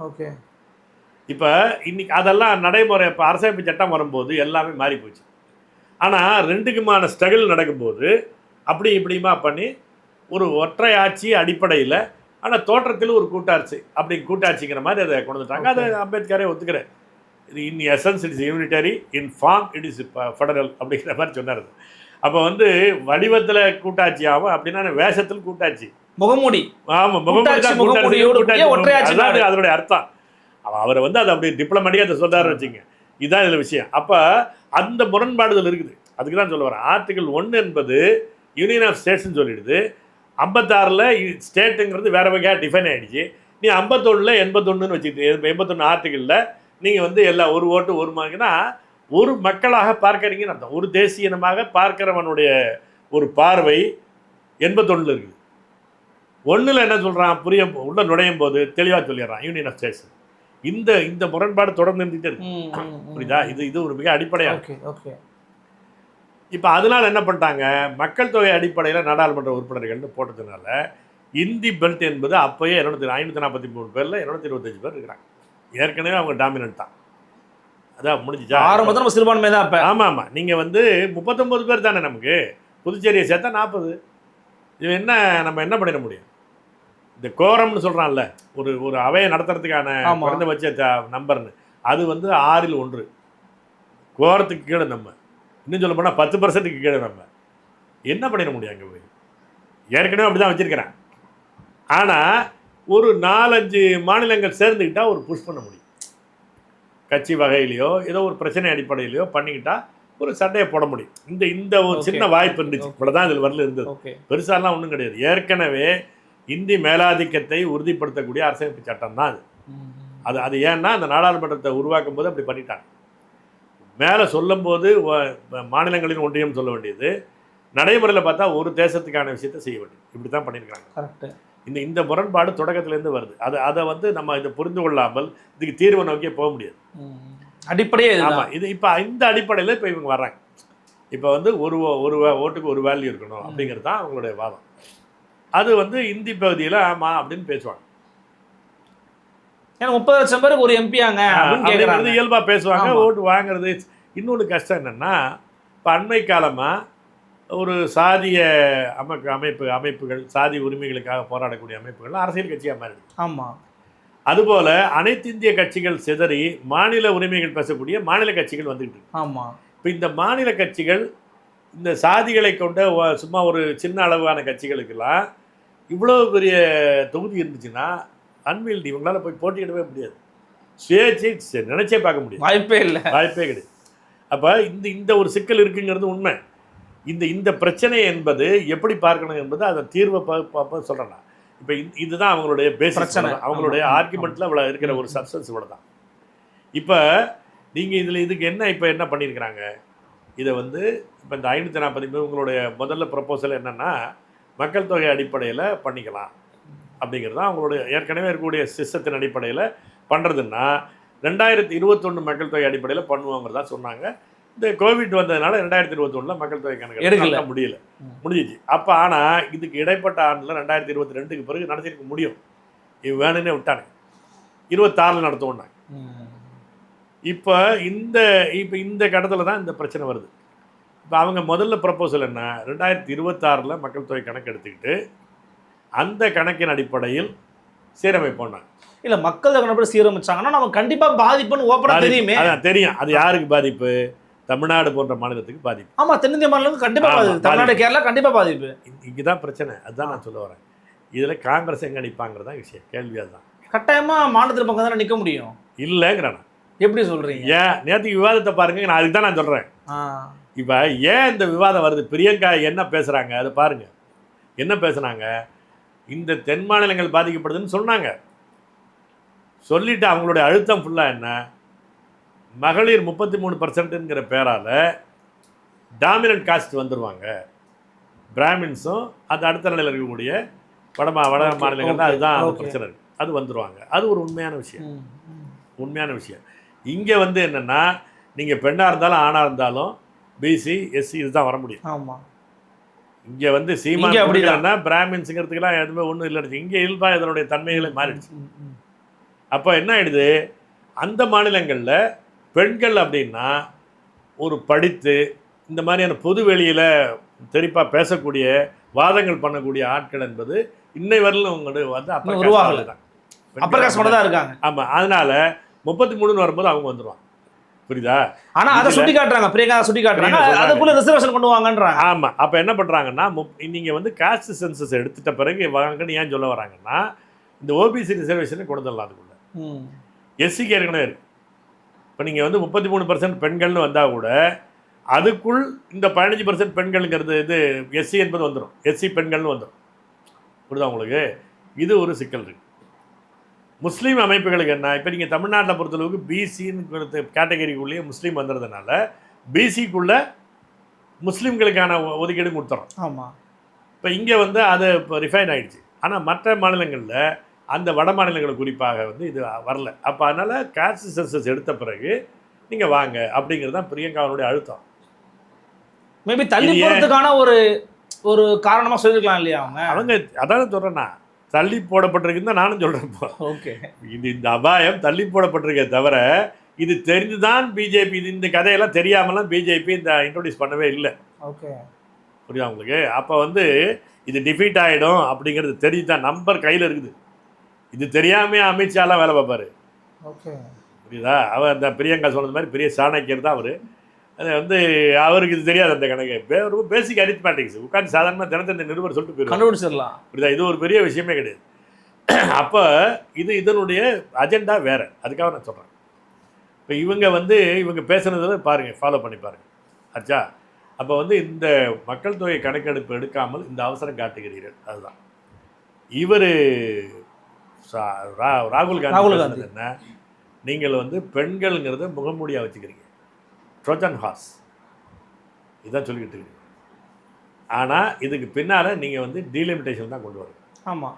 இப்போ இன்னைக்கு அதெல்லாம் நடைமுறை. இப்போ அரசமைப்பு சட்டம் வரும்போது எல்லாமே மாறி போச்சு. ஆனால் 2க்குமான ஸ்ட்ரகிள் நடக்கும்போது அப்படி இப்படிமா பண்ணி ஒரு ஒற்றை ஆட்சி அடிப்படையில், ஆனால் தோற்றத்தில் ஒரு கூட்டாட்சி, அப்படி கூட்டாட்சிங்கிற மாதிரி அதை கொண்டு வந்துட்டாங்க. அதை அம்பேத்கரே ஒத்துக்கிறேன். இது in essence it is unitary, in form it is federal அப்படிங்கிற மாதிரி சொன்னார். அப்போ வந்து வடிவத்தில் கூட்டாட்சி ஆகும், அப்படின்னா வேஷத்தில் கூட்டாட்சி, முகமூடி. ஆமாம், முகமூடி கூட்டாட்சி, அதனுடைய அர்த்தம். அவரை வந்து அதை அப்படி டிப்ளமேட்டிக்காக அதை சொல்கிறாரு வச்சுங்க. இதுதான் இதில் விஷயம். அப்போ அந்த முரண்பாடுகள் இருக்குது. அதுக்கு தான் சொல்ல வரேன். ஆர்டிகல் 1 என்பது யூனியன் ஆஃப் ஸ்டேட்ஸ்ன்னு சொல்லிடுது. 56ல் ஸ்டேட்டுங்கிறது வேறு வகையாக டிஃபைன் ஆகிடுச்சு. நீ 51ல் 81ன்னு வச்சுக்கிட்டு 81 ஆர்டிகளில் நீங்கள் வந்து எல்லாம் ஒரு ஓட்டு ஒரு மார்க்குன்னா ஒரு மக்களாக பார்க்குறீங்கன்னு அர்த்தம். ஒரு தேசிய இனமாக பார்க்குறவனுடைய ஒரு பார்வை 81ல் இருக்குது. 1ல் என்ன சொல்கிறான், உள்ள நுழையும் போது தெளிவாக சொல்லிடுறான் யூனியன் ஆஃப் ஸ்டேட்ஸ். இந்த முரண்பாடு தொடர்ந்து இருந்துகிட்டே இருக்கு. புரியுதா? இது ஒரு மிக அடிப்படையாக. இப்போ அதனால் என்ன பண்ணிட்டாங்க, மக்கள் தொகை அடிப்படையில் நாடாளுமன்ற உறுப்பினர்கள்னு போட்டதுனால இந்தி பெல்ட் என்பது அப்போயே 543 பேரில் 225 பேர் இருக்கிறாங்க. ஏற்கனவே அவங்க டாமினன்ட் தான். அதான் முடிஞ்சிச்சா? ஆரம்பத்தில் நம்ம சிறுபான்மை தான். இப்போ ஆமாம், நீங்கள் வந்து 39 பேர் தானே, நமக்கு புதுச்சேரியை சேர்த்தா 40. இது என்ன, நம்ம என்ன பண்ணிட முடியும்? இந்த கோரம்னு சொல்கிறான்ல, ஒரு அவையை நடத்துறதுக்கான குறைந்தபட்ச நம்பர்னு, அது வந்து 6ல் 1. கோரத்துக்கு கீழே நம்ம, இன்னும் சொல்ல போனால் 10%க்கு கீழே நம்ம என்ன பண்ணிட முடியும் அங்கே போய்? ஏற்கனவே அப்படி தான் வச்சுருக்கிறேன். ஆனால் ஒரு 4-5 மாநிலங்கள் சேர்ந்துக்கிட்டால் ஒரு புஷ் பண்ண முடியும். கட்சி வகையிலையோ ஏதோ ஒரு பிரச்சனை அடிப்படையிலையோ பண்ணிக்கிட்டால் ஒரு சண்டையை போட முடியும். இந்த ஒரு சின்ன வாய்ப்பு இருந்துச்சு. இவ்வளோதான் இதில் வரல இருந்தது, பெருசாலாம் ஒன்றும் கிடையாது. ஏற்கனவே இந்தி மேலாதிக்கத்தை உறுதிப்படுத்தக்கூடிய அரசமைப்பு சட்டம் தான் அது. ஏன்னா அந்த நாடாளுமன்றத்தை உருவாக்கும் போது அப்படி பண்ணிட்டாங்க. மேலே சொல்லும்போது மாநிலங்களின் ஒன்றியம் சொல்ல வேண்டியது, நடைமுறையில் பார்த்தா ஒரு தேசத்துக்கான விஷயத்தை செய்ய வேண்டியது. இப்படி தான் பண்ணியிருக்காங்க. கரெக்ட். இந்த முரண்பாடு தொடக்கத்திலேருந்து வருது. அதை வந்து நம்ம இதை புரிந்து கொள்ளாமல் இதுக்கு தீர்வை நோக்கியே போக முடியாது. அடிப்படையே ஆமாம். இது இப்போ இந்த அடிப்படையில் இப்போ இவங்க வர்றாங்க. இப்போ வந்து ஒரு ஓட்டுக்கு ஒரு வேல்யூ இருக்கணும் அப்படிங்கிறது தான் அவங்களுடைய வாதம். அது வந்து இந்தி பகுதியில் ஆமாம் அப்படின்னு பேசுவாங்க. ஏன்னா 30 லட்சம் பேருக்கு ஒரு எம்பியாங்க அப்படிங்கிறது இயல்பாக பேசுவாங்க. ஓட்டு வாங்குறது. இன்னொன்று கஷ்டம் என்னென்னா, இப்போ அண்மை காலமாக ஒரு சாதிய அமைப்புகள், சாதி உரிமைகளுக்காக போராடக்கூடிய அமைப்புகள் அரசியல் கட்சியாக மாறிடுது. ஆமாம். அதுபோல் அனைத்து இந்திய கட்சிகள் சிதறி மாநில உரிமைகள் பேசக்கூடிய மாநில கட்சிகள் வந்துக்கிட்டு இருக்கு. ஆமாம். இப்போ இந்த மாநில கட்சிகள் இந்த சாதிகளை கொண்ட சும்மா ஒரு சின்ன அளவான கட்சிகளுக்கெல்லாம் இவ்வளோ பெரிய தொகுதி இருந்துச்சுன்னா அன்வீல்டு இவங்களால போய் போட்டியிடவே முடியாது. சுயேட்சை நினைச்சே பார்க்க முடியாது. வாய்ப்பே கிடையாது. அப்போ இந்த ஒரு சிக்கல் இருக்குங்கிறது உண்மை. இந்த பிரச்சனை என்பது எப்படி பார்க்கணும் என்பது அதை தீர்வை சொல்கிறேன் நான். இப்போ இதுதான் அவங்களுடைய பேசிக், அவங்களுடைய ஆர்குமெண்ட்டில் இவ்வளோ இருக்கிற ஒரு சப்ஸ்டன்ஸ் இவ்வளோ தான். இப்போ நீங்கள் இதுக்கு என்ன பண்ணியிருக்கிறாங்க, இதை வந்து இப்போ இந்த 540 உங்களுடைய முதல்ல ப்ரப்போசல் என்னென்னா மக்கள் தொகை அடிப்படையில் பண்ணிக்கலாம் அப்படிங்கிறது தான் அவங்களுடைய ஏற்கனவே இருக்கக்கூடிய சிஸ்டத்தின் அடிப்படையில் பண்ணுறதுன்னா 2021 மக்கள் தொகை அடிப்படையில் பண்ணுவோங்கிறதா சொன்னாங்க. இந்த கோவிட் வந்ததுனால 2021 மக்கள் தொகை கணக்கு எடுக்க முடிஞ்சிச்சு. அப்போ ஆனால் இதுக்கு இடைப்பட்ட ஆண்டில் 2022க்கு பிறகு நடத்திருக்க முடியும். இது வேணுன்னே விட்டாங்க. 26 நடத்துவோம்னாங்க. இப்போ இந்த கடத்தில் தான் இந்த பிரச்சனை வருது. இப்போ அவங்க முதல்ல ப்ரப்போசல் என்ன, 2026 மக்கள் தொகை கணக்கு எடுத்துக்கிட்டு அந்த கணக்கின் அடிப்படையில் சீரமைப்போம். இல்லை, மக்கள் தொகை கணக்கு சீரமைச்சாங்கன்னா நம்ம கண்டிப்பாக பாதிப்புன்னு ஓப்பனாக தெரியுமே. அதான் தெரியும். அது யாருக்கு பாதிப்பு? தமிழ்நாடு போன்ற மாநிலத்துக்கு பாதிப்பு. ஆமாம், தென்னிந்திய மாநிலத்துக்கு கண்டிப்பாக பாதிப்பு. தமிழ்நாடு, கேரளா கண்டிப்பாக பாதிப்பு. இங்கே தான் பிரச்சனை. அதுதான் நான் சொல்ல வரேன். இதில் காங்கிரஸ் எங்கே நிற்பாங்கிறதா விஷயம். கேள்வி அதுதான். கட்டாயமாக மாநிலத்தில் பக்கம் தானே நிற்க முடியும். இல்லைங்கிறானா? எப்படி சொல்கிறீங்க? ஏன் நேற்றுக்கு விவாதத்தை பாருங்க. நான் அதுக்கு தான் நான் சொல்கிறேன். இப்போ ஏன் இந்த விவாதம் வருது, பிரியங்கா என்ன பேசுகிறாங்க அதை பாருங்க. என்ன பேசுனாங்க, இந்த தென் மாநிலங்கள் பாதிக்கப்படுதுன்னு சொன்னாங்க. சொல்லிவிட்டு அவங்களுடைய அழுத்தம் ஃபுல்லாக என்ன, மகளிர் 33%ங்கிற பேரால் டாமினன்ட் காஸ்ட் வந்துடுவாங்க, பிராமின்ஸும் அது அடுத்த நிலையில் இருக்கக்கூடிய வட மாநிலங்கள் தான், அதுதான் பிரச்சனை இருக்குது, அது வந்துடுவாங்க. அது ஒரு உண்மையான விஷயம். இங்கே வந்து என்னென்னா, நீங்கள் பெண்ணாக இருந்தாலும் ஆணாக இருந்தாலும் பிசி எஸ்சி இதுதான் வர முடியும். ஆமாம். இங்கே வந்து சீமா அப்படின்னா பிராமின்ஸுங்கிறதுக்கெல்லாம் எதுவுமே ஒன்றும் இல்லைன்னு இங்கே இயல்பாக இதனுடைய தன்மைகளை மாறிடுச்சு. அப்போ என்ன ஆயிடுது, அந்த மாநிலங்களில் பெண்கள் அப்படின்னா ஒரு படித்து இந்த மாதிரியான பொது வெளியில் தெளிப்பாக பேசக்கூடிய வாதங்கள் பண்ணக்கூடிய ஆட்கள் என்பது இன்னை வரலும் உங்களுக்கு வந்து அப்பர் காஸ்ட் தான் இருக்காங்க. ஆமாம், அதனால 33 வரும்போது அவங்க வந்துடுவாங்க. புரியுதா? ஆனால் அதை சுட்டி காட்டுறாங்க, பிரியங்கா சுட்டி காட்டுறாங்க, அதுக்குள்ள ரிசர்வேஷன் பண்ணுவாங்கன்றாங்க. ஆமாம். அப்போ என்ன பண்ணுறாங்கன்னா, நீங்கள் வந்து காஸ்ட் சென்சஸ் எடுத்துட்ட பிறகு வாங்கன்னு ஏன் சொல்ல வராங்கன்னா, இந்த ஓபிசி ரிசர்வேஷனை கொண்டு வரலாம். அதுக்குள்ள எஸ்சிக்கு ஏற்கனவே இருக்கு. இப்போ நீங்கள் வந்து 33% பெண்கள்னு வந்தால் கூட அதுக்குள் இந்த 15% பெண்கள்ங்கிறது இது எஸ்சி என்பது வந்துடும். எஸ்சி பெண்கள்னு வந்துடும். புரியுதா உங்களுக்கு? இது ஒரு சிக்கல் இருக்குது. முஸ்லீம் அமைப்புகளுக்கு என்ன, இப்போ நீங்கள் தமிழ்நாட்டில் பொறுத்தளவுக்கு பிசின்னு கேட்டகரிக்குள்ளேயே முஸ்லீம் வந்துடுறதுனால பிசிக்குள்ளே முஸ்லீம்களுக்கான ஒதுக்கீடு கொடுத்துறோம். ஆமாம். இப்போ இங்கே வந்து அது இப்போ ரிஃபைன் ஆகிடுச்சு. ஆனால் மற்ற மாநிலங்களில் அந்த வட மாநிலங்கள் குறிப்பாக வந்து இது வரல. அப்போ அதனால் காஸ்ட் சென்சஸ் எடுத்த பிறகு நீங்கள் வாங்க அப்படிங்கிறது தான் பிரியங்காவுடைய அழுத்தம். மேபி தள்ளி போகிறதுக்கான ஒரு காரணமாக சொல்லியிருக்கலாம் இல்லையா அவங்க அதான் சொல்கிறேன்னா, தள்ளி போடப்பட்டிருக்குன்னு தான் நானும் சொல்கிறேன். இப்போ ஓகே, இந்த அபாயம் தள்ளி போடப்பட்டிருக்கே தவிர இது தெரிந்துதான் பிஜேபி இந்த கதையெல்லாம் தெரியாமலாம் பிஜேபி இந்த இன்ட்ரோடியூஸ் பண்ணவே இல்லை. ஓகே, புரியுதா உங்களுக்கு? அப்போ வந்து இது டிஃபீட் ஆகிடும் அப்படிங்கிறது தெரிஞ்சுதான் நம்பர் கையில் இருக்குது. இது தெரியாமல் அமித்ஷாலாம் வேலை பார்ப்பார். ஓகே, புரியுதா? அவர் அந்த பிரியங்கா சொன்னது மாதிரி பெரிய சாணக்கியர் தான் அவர். அது வந்து அவருக்கு இது தெரியாது அந்த கணக்கு. ரொம்ப பேசிக் அரித்மேட்டிக்ஸ் உட்காந்து சாதாரணமாக தினத்தை இந்த நிருபர் சொல்லிட்டு போயிடுவாங்க. கண்டுபிடிச்சிடலாம். புரியுதா? இது ஒரு பெரிய விஷயமே கிடையாது. அப்போ இதனுடைய அஜெண்டா வேறு. அதுக்காக நான் சொல்கிறேன். இப்போ இவங்க பேசுனதில் பாருங்கள், ஃபாலோ பண்ணி பாருங்கள். ஆச்சா? அப்போ வந்து இந்த மக்கள் தொகை கணக்கெடுப்பு எடுக்காமல் இந்த அவசரம் காட்டுகிறீர்கள். அதுதான் இவர் ராகுல் காந்தி என்ன, நீங்கள் வந்து பெண்கள்ங்கிறத முகமூடியாக வச்சுக்கிறீங்க. ட்ரோஜன் ஹார்ஸ் இதான் சொல்லிக்கிட்டு இருக்கு. ஆனால் இதுக்கு பின்னால் நீங்கள் வந்து டீலிமிட்டேஷன் தான் கொண்டு வரணும். ஆமாம்,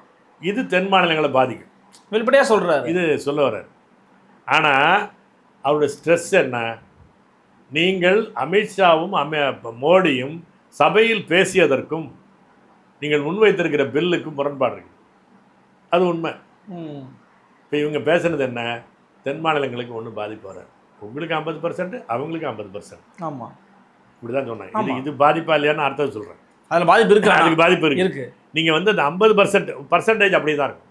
இது தென் மாநிலங்களை பாதிக்கும், வெளிப்படையாக சொல்கிறாரு, இது சொல்ல வர்றாரு. ஆனால் அவருடைய ஸ்ட்ரெஸ் என்ன, நீங்கள் அமித்ஷாவும் மோடியும் சபையில் பேசியதற்கும் நீங்கள் முன்வைத்திருக்கிற பில்லுக்கும் முரண்பாடு இருக்குது. அது உண்மை. இப்போ இவங்க பேசுனது என்ன, தென் மாநிலங்களுக்கு ஒன்றும் பாதிப்பு வராது, உங்களுக்கு 50%, அவங்களுக்கு 50%. ஆமாம், இப்படி தான் சொன்னாங்க. இது பாதிப்பா இல்லையான்னு அர்த்தம் சொல்கிறேன். அதில் பாதிப்பு இருக்கு, அதுக்கு பாதிப்பு இருக்கு. நீங்கள் வந்து அந்த 50% அப்படியே தான் இருக்கும்.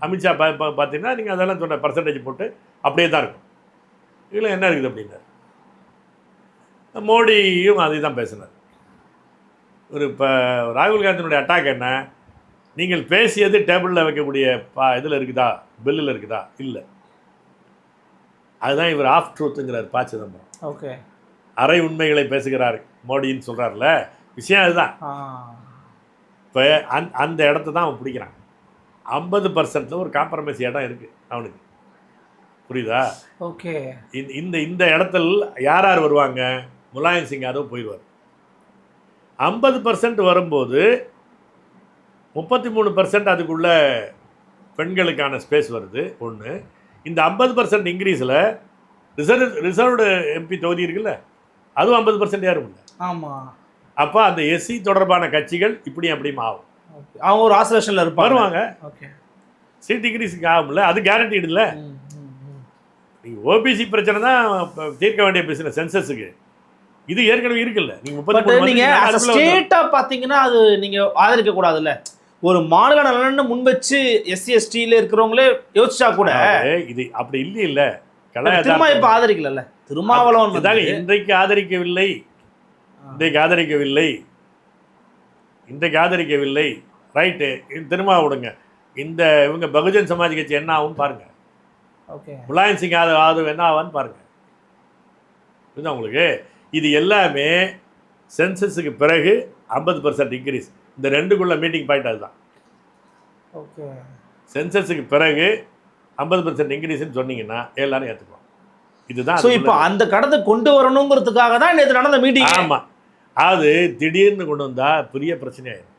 அமித்ஷா பார்த்தீங்கன்னா நீங்கள் அதெல்லாம் சொன்ன பர்சன்டேஜ் போட்டு அப்படியே தான் இருக்கும். இதில் என்ன இருக்குது அப்படின்னா, மோடியும் அதே தான் பேசினார். இப்போ ராகுல் காந்தியினுடைய அட்டாக் என்ன, நீங்கள் பேசியது டேபிளில் வைக்கக்கூடிய இதில் இருக்குதா, பில்லில் இருக்குதா, இல்லை. அதுதான் இவர் ஆஃப் ட்ரூத்துங்கிறார் ப. சிதம்பரம். ஓகே, அரை உண்மைகளை பேசுகிறார் மோடின்னு சொல்கிறார்ல, விஷயம் அதுதான். இப்போ அந்த இடத்த தான் அவன் பிடிக்கிறான். 50% ஒரு காம்ப்ரமைஸ் இடம் இருக்குது அவனுக்கு, புரியுதா? ஓகே, இந்த இடத்துல யார் யார் வருவாங்க, முலாயம் சிங் யாதவ் போயிடுவார். 50% வரும்போது 33% அதுக்குள்ள பெண்களுக்கான ஸ்பேஸ் வருது ஒன்று. இந்த 50% இன்க்ரீஸில் ரிசர்வ்டு எம்பி தொகுதி இருக்குல்ல, அதுவும் 50% யாரும் இல்லை. ஆமாம். அப்போ அந்த எஸ்சி தொடர்பான கட்சிகள் இப்படி அப்படியும் ஆகும். அவங்க ஒரு ஆசோலேஷனில் வருவாங்க. ஓகே, சீட் இன்க்ரீஸுக்கு ஆகும்ல, அது கேரண்டீடு இல்லை. நீங்கள் ஓபிசி பிரச்சனை தான் தீர்க்க வேண்டிய பிசினஸ் சென்சஸுக்கு. இது ஏற்கனவே இருக்குல்ல. நீங்கள் ஸ்டேட்டாக பார்த்தீங்கன்னா அது நீங்கள் ஆதரிக்க கூடாதுல்ல. ஒரு மாநில நலன்னு முன் வச்சு எஸ்சி எஸ்டியில் இருக்கிறவங்களே யோசிச்சா கூட இது அப்படி இல்லை. திரும்ப இப்போ ஆதரிக்கல. திருமாவளவன் இன்றைக்கு ஆதரிக்கவில்லை, இன்றைக்கு ஆதரிக்கவில்லை. ரைட்டு, திரும்ப விடுங்க. இந்த இவங்க பகுஜன் சமாஜ் கட்சி என்ன ஆகும்னு பாருங்க. ஓகே, முலாயம் சிங் யாதவ் என்ன ஆவான்னு பாருங்க. புரியுதா உங்களுக்கு? இது எல்லாமே சென்சஸுக்கு பிறகு 50% இன்க்ரீஸ். இந்த ரெண்டுக்குள்ள மீட்டிங் பாயிண்ட் அதுதான். ஓகே, சென்சஸுக்கு பிறகு 50% இன்க்ரீஸ்ன்னு சொன்னீங்கன்னா எல்லாரும் ஏற்றுக்குவோம். இதுதான். ஸோ இப்போ அந்த கடத்தை கொண்டு வரணுங்கிறதுக்காக தான் நேற்று நடந்த மீட்டிங். ஆமாம், அது திடீர்னு கொண்டு வந்தால் பெரிய பிரச்சனையாயிடும்.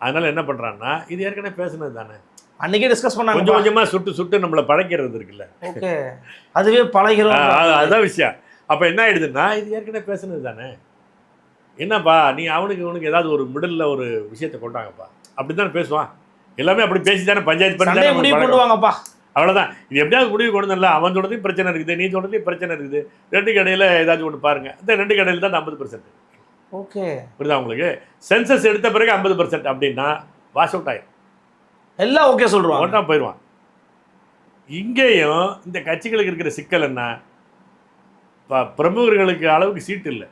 அதனால் என்ன பண்ணுறான்னா, இது ஏற்கனவே பேசுனது தானே, அன்றைக்கே டிஸ்கஸ் பண்ணாங்க. கொஞ்சம் கொஞ்சமாக சுட்டு நம்மளை பழக்கிறது இருக்குல்ல. ஓகே, அதுவே பழகிறோம். அதுதான் விஷயம். அப்போ என்ன ஆயிடுதுன்னா, இது ஏற்கனவே பேசுனது தானே, என்னப்பா நீ அவனுக்கு ஏதாவது ஒரு மிடில் ஒரு விஷயத்தை கொண்டாங்கப்பா, அப்படி தானே பேசுவான். எல்லாமே அப்படி பேசி தானே பஞ்சாயத்து பண்ணி முடிவு பண்ணுவாங்கப்பா. அவ்வளோதான். இது எப்படியாவது முடிவு கொண்டு வரல. அவன் சொல்றதையும் பிரச்சனை இருக்குது, நீ சொல்றதையும் பிரச்சனை இருக்குது. ரெண்டு கடையில் ஏதாச்சும் ஒன்று பாருங்க. இந்த ரெண்டு கடையில் தான் 50%. ஓகே, புரியுதா உங்களுக்கு? சென்சஸ் எடுத்த பிறகு 50% அப்படின்னா வாஷ் அவுட் ஆயிடும், எல்லாம் ஓகே சொல்லுவாங்க, ஒன்றா போயிடுவான். இங்கேயும் இந்த கட்சிகளுக்கு இருக்கிற சிக்கல் என்ன, பிரமுகர்களுக்கு அளவுக்கு சீட்டு இல்லை.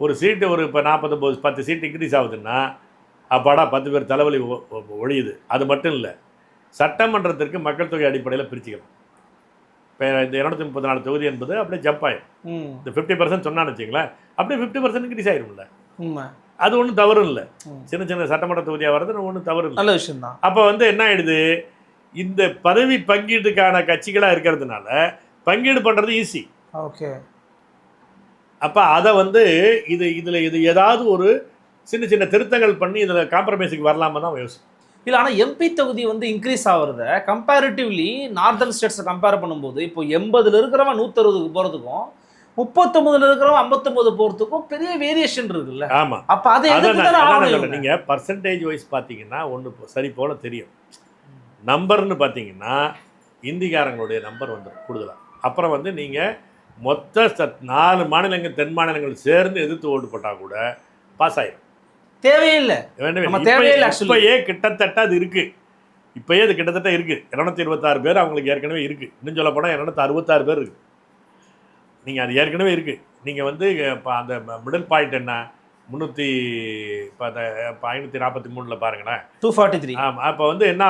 ஒரு சீட்டு ஒரு இப்போ 49 10 சீட்டு இன்க்ரீஸ் ஆகுதுன்னா அப்பாடா 10 பேர் தலைவலி ஒழியுது. அது மட்டும் இல்லை, சட்டமன்றத்திற்கு மக்கள் தொகை அடிப்படையில் பிரிச்சுக்கலாம். இப்போ இந்த 234 தொகுதி என்பது அப்படியே ஜம்ப் ஆயிடும். இந்த 50% சொன்னான்னு வச்சுங்களேன், அப்படியே 50% இன்க்ரீஸ் ஆயிரும்ல. அது ஒன்றும் தவறும் இல்லை. சின்ன சின்ன சட்டமன்ற தொகுதியாக வர்றது ஒன்றும் தவறு இல்லை, நல்ல விஷயம் தான். அப்போ என்ன ஆயிடுது, இந்த பதவி பங்கீட்டுக்கான கட்சிகளாக இருக்கிறதுனால பங்கீடு பண்ணுறது ஈஸி. ஓகே, அப்போ அதை இது ஏதாவது ஒரு சின்ன சின்ன திருத்தங்கள் பண்ணி இதில் காம்ப்ரமைஸுக்கு வரலாமா தான் யோசிக்கும். இல்லை, ஆனால் எம்பி தொகுதி இன்க்ரீஸ் ஆகிறத கம்பேரிட்டிவ்லி நார்தர்ன் ஸ்டேட்ஸை கம்பேர் பண்ணும்போது இப்போ 80 இருக்கிறவன் 160க்கு போகிறதுக்கும் 39 இருக்கிறவன் 59 போகிறதுக்கும் பெரிய வேரியேஷன் இருக்குல்ல. ஆமாம், அப்போ அதை நீங்கள் பர்சன்டேஜ் வைஸ் பார்த்தீங்கன்னா ஒன்று சரி போல் தெரியும். நம்பர்னு பார்த்தீங்கன்னா இந்திக்காரங்களுடைய நம்பர் வந்துடும் கூடுதலாக. அப்புறம் நீங்கள் மொத்த 4 மாநிலங்கள் தென் மாநிலங்கள் சேர்ந்து எதிர்த்து ஓட்டு போட்டால் கூட பாஸ் ஆயிடும். தேவையில்லை, இப்பயே கிட்டத்தட்ட அது இருக்குது. இப்பயே அது கிட்டத்தட்ட இருக்குது. 226 பேர் அவங்களுக்கு ஏற்கனவே இருக்குது. இன்னும் சொல்ல போனால் 266 பேர் இருக்குது. நீங்கள் அது ஏற்கனவே இருக்குது. நீங்கள் இப்போ அந்த மிடில் பாயிண்ட் என்ன 543 பாருங்களேன், 243. ஆமாம், அப்போ என்ன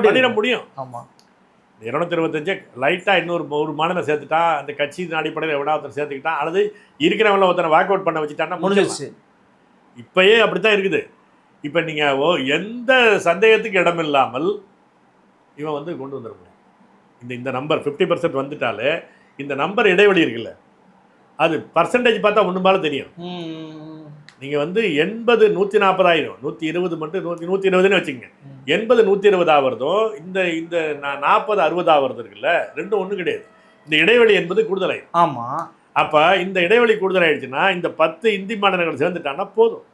பண்ணிட முடியும். ஆமாம், 225 லைட்டாக இன்னொரு மாநிலம் சேர்த்துட்டா, அந்த கட்சியின் அடிப்படையில் எவ்வளோ ஒருத்தர் சேர்த்துக்கிட்டான், அல்லது இருக்கிறவங்கள ஒருத்தரை வாக் அவுட் பண்ண வச்சுட்டான்னா முடிஞ்சிச்சு. இப்போயே அப்படி தான் இருக்குது. இப்போ நீங்கள் எந்த சந்தேகத்துக்கு இடமில்லாமல் இவன் கொண்டு வந்துட முடியும். இந்த நம்பர் 50% வந்துட்டாலே இந்த நம்பர் இடைவெளி இருக்குல்ல, அது பர்சன்டேஜ் பார்த்தா ஒன்று மேலே தெரியும். நீங்கள் வந்து 80 140 120 மட்டும் 120ன்னு வச்சுக்கோங்க. 80 120 ஆகிறதும் இந்த இந்த 40 60 ஆகிறது இருக்குல்ல, ரெண்டும் ஒன்றும் கிடையாது. இந்த இடைவெளி என்பது கூடுதலாயிடும். ஆமாம். அப்போ இந்த இடைவெளி கூடுதலாயிடுச்சுன்னா இந்த 10 இந்தி மாநிலங்கள் சேர்ந்துட்டாங்கன்னா போதும்.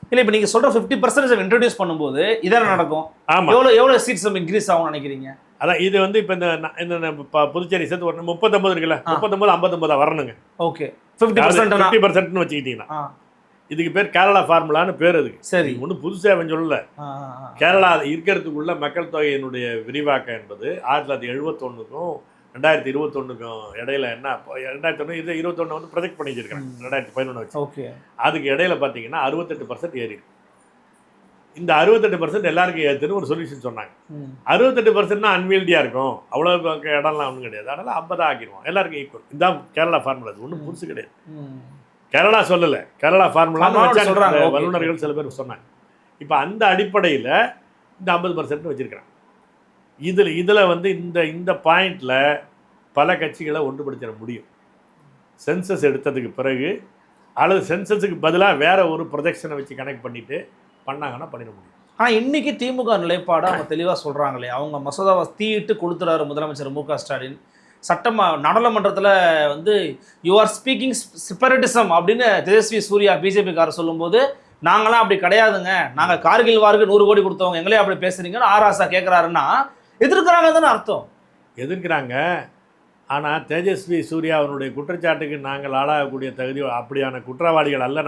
இல்லை, இப்போ நீங்கள் சொல்கிற 50% இன்ட்ரடியூஸ் பண்ணும்போது இதெல்லாம் நடக்கும். ஆமாம். எவ்வளோ சீட்ஸ் நம்ம இன்க்ரீஸ் ஆகும்னு நினைக்கிறீங்க? அதான் இது வந்து இப்போ இந்த புதுச்சேரி சேர்த்து ஒரு 39 இருக்குல்ல, 39 59 வரணுங்க. ஓகே, 50%ன்னு வச்சுக்கிட்டீங்கன்னா இதுக்கு பேர் கேரளா ஃபார்முலான்னு பேர். அதுக்கு சரி, ஒன்றும் புதுசாக அவன் சொல்லல. கேரளா இருக்கிறதுக்குள்ள மக்கள் தொகையினுடைய விரிவாக்கம் என்பது 1971க்கும் 2021க்கும் இடையில என்ன 2001 இது 21 வந்து ப்ரொஜெக்ட் பண்ணி வச்சிருக்காங்க 2011 வச்சு. ஓகே, அதுக்கு இடையில பார்த்தீங்கன்னா 68% ஏறி இருக்கு. இந்த 68% எல்லாருக்கும் ஏற்றுன்னு ஒரு சொல்யூஷன் சொன்னாங்க. 68%னா அன்வீல்டியாக இருக்கும், அவ்வளோ இடம்லாம் ஒன்றும் கிடையாது, அதனால் 50 ஆக்கிடுவோம், எல்லாருக்கும் ஈக்குவல். இதுதான் கேரளா ஃபார்முலா. இது ஒன்றும் புதுசு கிடையாது. கேரளா சொல்லலை, கேரளா ஃபார்முலா சொல்கிறாங்க வல்லுநர்கள் சில பேர் சொன்னாங்க. இப்போ அந்த அடிப்படையில் இந்த 50% வச்சுருக்கிறாங்க. இதில் வந்து இந்த பாயிண்டில் பல கட்சிகளை ஒன்றுபடுத்திட முடியும். சென்சஸ் எடுத்ததுக்கு பிறகு அல்லது சென்சஸுக்கு பதிலாக வேற ஒரு ப்ரொஜெக்ஷனை வச்சு கனெக்ட் பண்ணிட்டு பண்ணாங்கன்னா பண்ணிட முடியும். ஆனால் இன்னைக்கு திமுக நிலைப்பாடு அவங்க தெளிவாக சொல்கிறாங்களே, அவங்க மசோதாவை தீயிட்டு கொடுத்துறாரு முதலமைச்சர் மு.க. ஸ்டாலின். நாடாளுமன்றத்தில் வந்து யூ ஆர் ஸ்பீக்கிங் செப்பரேட்டிசம் அப்படின்னு தேஜஸ்வி சூர்யா பிஜேபிக்காரர் சொல்லும்போது, நாங்களாம் அப்படி கிடையாதுங்க, நாங்கள் கார்கில் வாருக்கு 100 கோடி கொடுத்தவங்க, எங்களே அப்படி பேசுறீங்கன்னு ஆராசா கேட்குறாருன்னா எதிர்க்கிறாங்க தானே அர்த்தம். எதிர்க்கிறாங்க. ஆனால் தேஜஸ்வி சூர்யா அவருடைய குற்றச்சாட்டுக்கு நாங்கள் ஆளாகக்கூடிய தகுதி அப்படியான குற்றவாளிகள் அல்ல.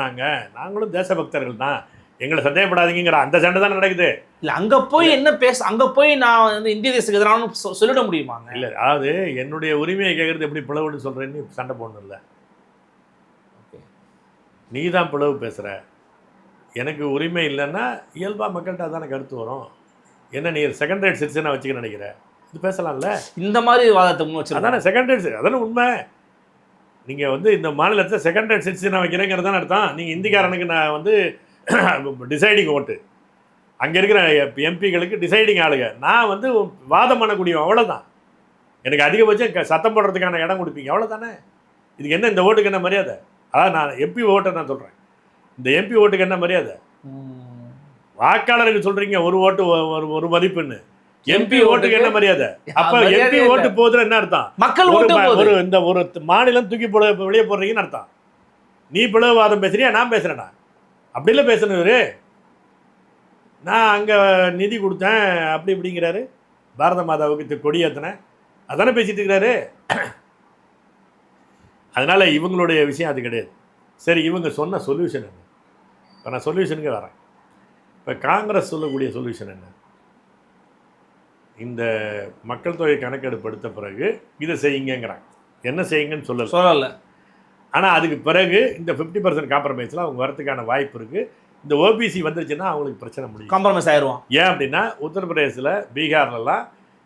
நாங்களும் தேசபக்தர்கள் தான், எங்களை சந்தேகப்படாதீங்கிற அந்த சண்டை தான் நடக்குது. இல்லை, அங்கே போய் என்ன அங்கே போய் நான் வந்து இந்திய தேசத்துக்கு எதிரான சொல்லிட முடியுமாங்க? இல்லை, அதாவது என்னுடைய உரிமையை கேட்குறது எப்படி பிளவுன்னு சொல்கிறேன்னு சண்டை போடணும். இல்லை, நீ தான் பிளவு பேசுகிற, எனக்கு உரிமை இல்லைன்னா இயல்பாக மக்கள்கிட்ட தானே கருத்து வரும். என்ன நீ செகண்ட் ரேட் சிட்டிசனாக வச்சுக்க நினைக்கிற? இது பேசலாம்ல. இந்த மாதிரி வாதத்தை முன் வச்சு அதானே செகண்ட் ரேட், அதானே உண்மை. நீங்கள் வந்து இந்த மாநிலத்தை செகண்ட் ரேட் சிட்டிசனாக வைக்கிறேங்கிறது தான் அர்த்தம். நீங்கள் இந்திக்காரனுக்கு நான் வந்து டிசைடிங் ஓட்டு, அங்கே இருக்கிற எம்பிகளுக்கு டிசைடிங் ஆளுங்க, நான் வந்து வாதம் பண்ணக்கூடியவன், அவ்வளோதான். எனக்கு அதிகபட்சம் சத்தம் போடுறதுக்கான இடம் கொடுப்பீங்க, அவ்வளோதானே. இதுக்கு என்ன இந்த ஓட்டுக்கு என்ன மரியாதை? அதாவது நான் எம்பி ஓட்டை நான் சொல்கிறேன், இந்த எம்பி ஓட்டுக்கு என்ன மரியாதை? வாக்காளருக்கு சொல்கிறீங்க ஒரு ஓட்டு ஒரு மதிப்புன்னு, எம்பி ஓட்டுக்கு என்ன மரியாதை? அப்போ எம்பி ஓட்டு போகுதுன்னு என்ன அர்த்தம்? மக்கள் ஒரு இந்த ஒரு மாநிலம் தூக்கி வெளியே போடுறீங்கன்னு அர்த்தம். நீ பிளவுவாதம் பேசுறியா, நான் பேசுகிறேன்னா? அப்படி இல்லை பேசணும். நான் அங்கே நிதி கொடுத்தேன் அப்படி இப்படிங்கிறாரு, பாரத மாதாவுக்கு கொடி ஏற்றினேன், அதானே பேசிட்டு இருக்கிறாரு. அதனால் இவங்களுடைய விஷயம் அது கிடையாது. சரி, இவங்க சொன்ன சொல்யூஷன் என்ன? இப்போ நான் சொல்யூஷனுக்கு வரேன். இப்போ காங்கிரஸ் சொல்லக்கூடிய சொல்யூஷன் என்ன? இந்த மக்கள் தொகை கணக்கெடுப்பு எடுத்த பிறகு இதை செய்யுங்கிறாங்க. என்ன செய்யுங்கன்னு சொல்லலை. ஆனால் அதுக்கு பிறகு இந்த 50% காம்ப்ரமைஸில் அவங்க வரதுக்கான வாய்ப்பு இருக்குது. இந்த ஓபிசி வந்துருச்சுன்னா அவங்களுக்கு பிரச்சனை முடியும், காம்ப்ரமைஸ் ஆயிடுவான். ஏன் அப்படின்னா உத்தரப்பிரதேசில் பீகார்லலாம்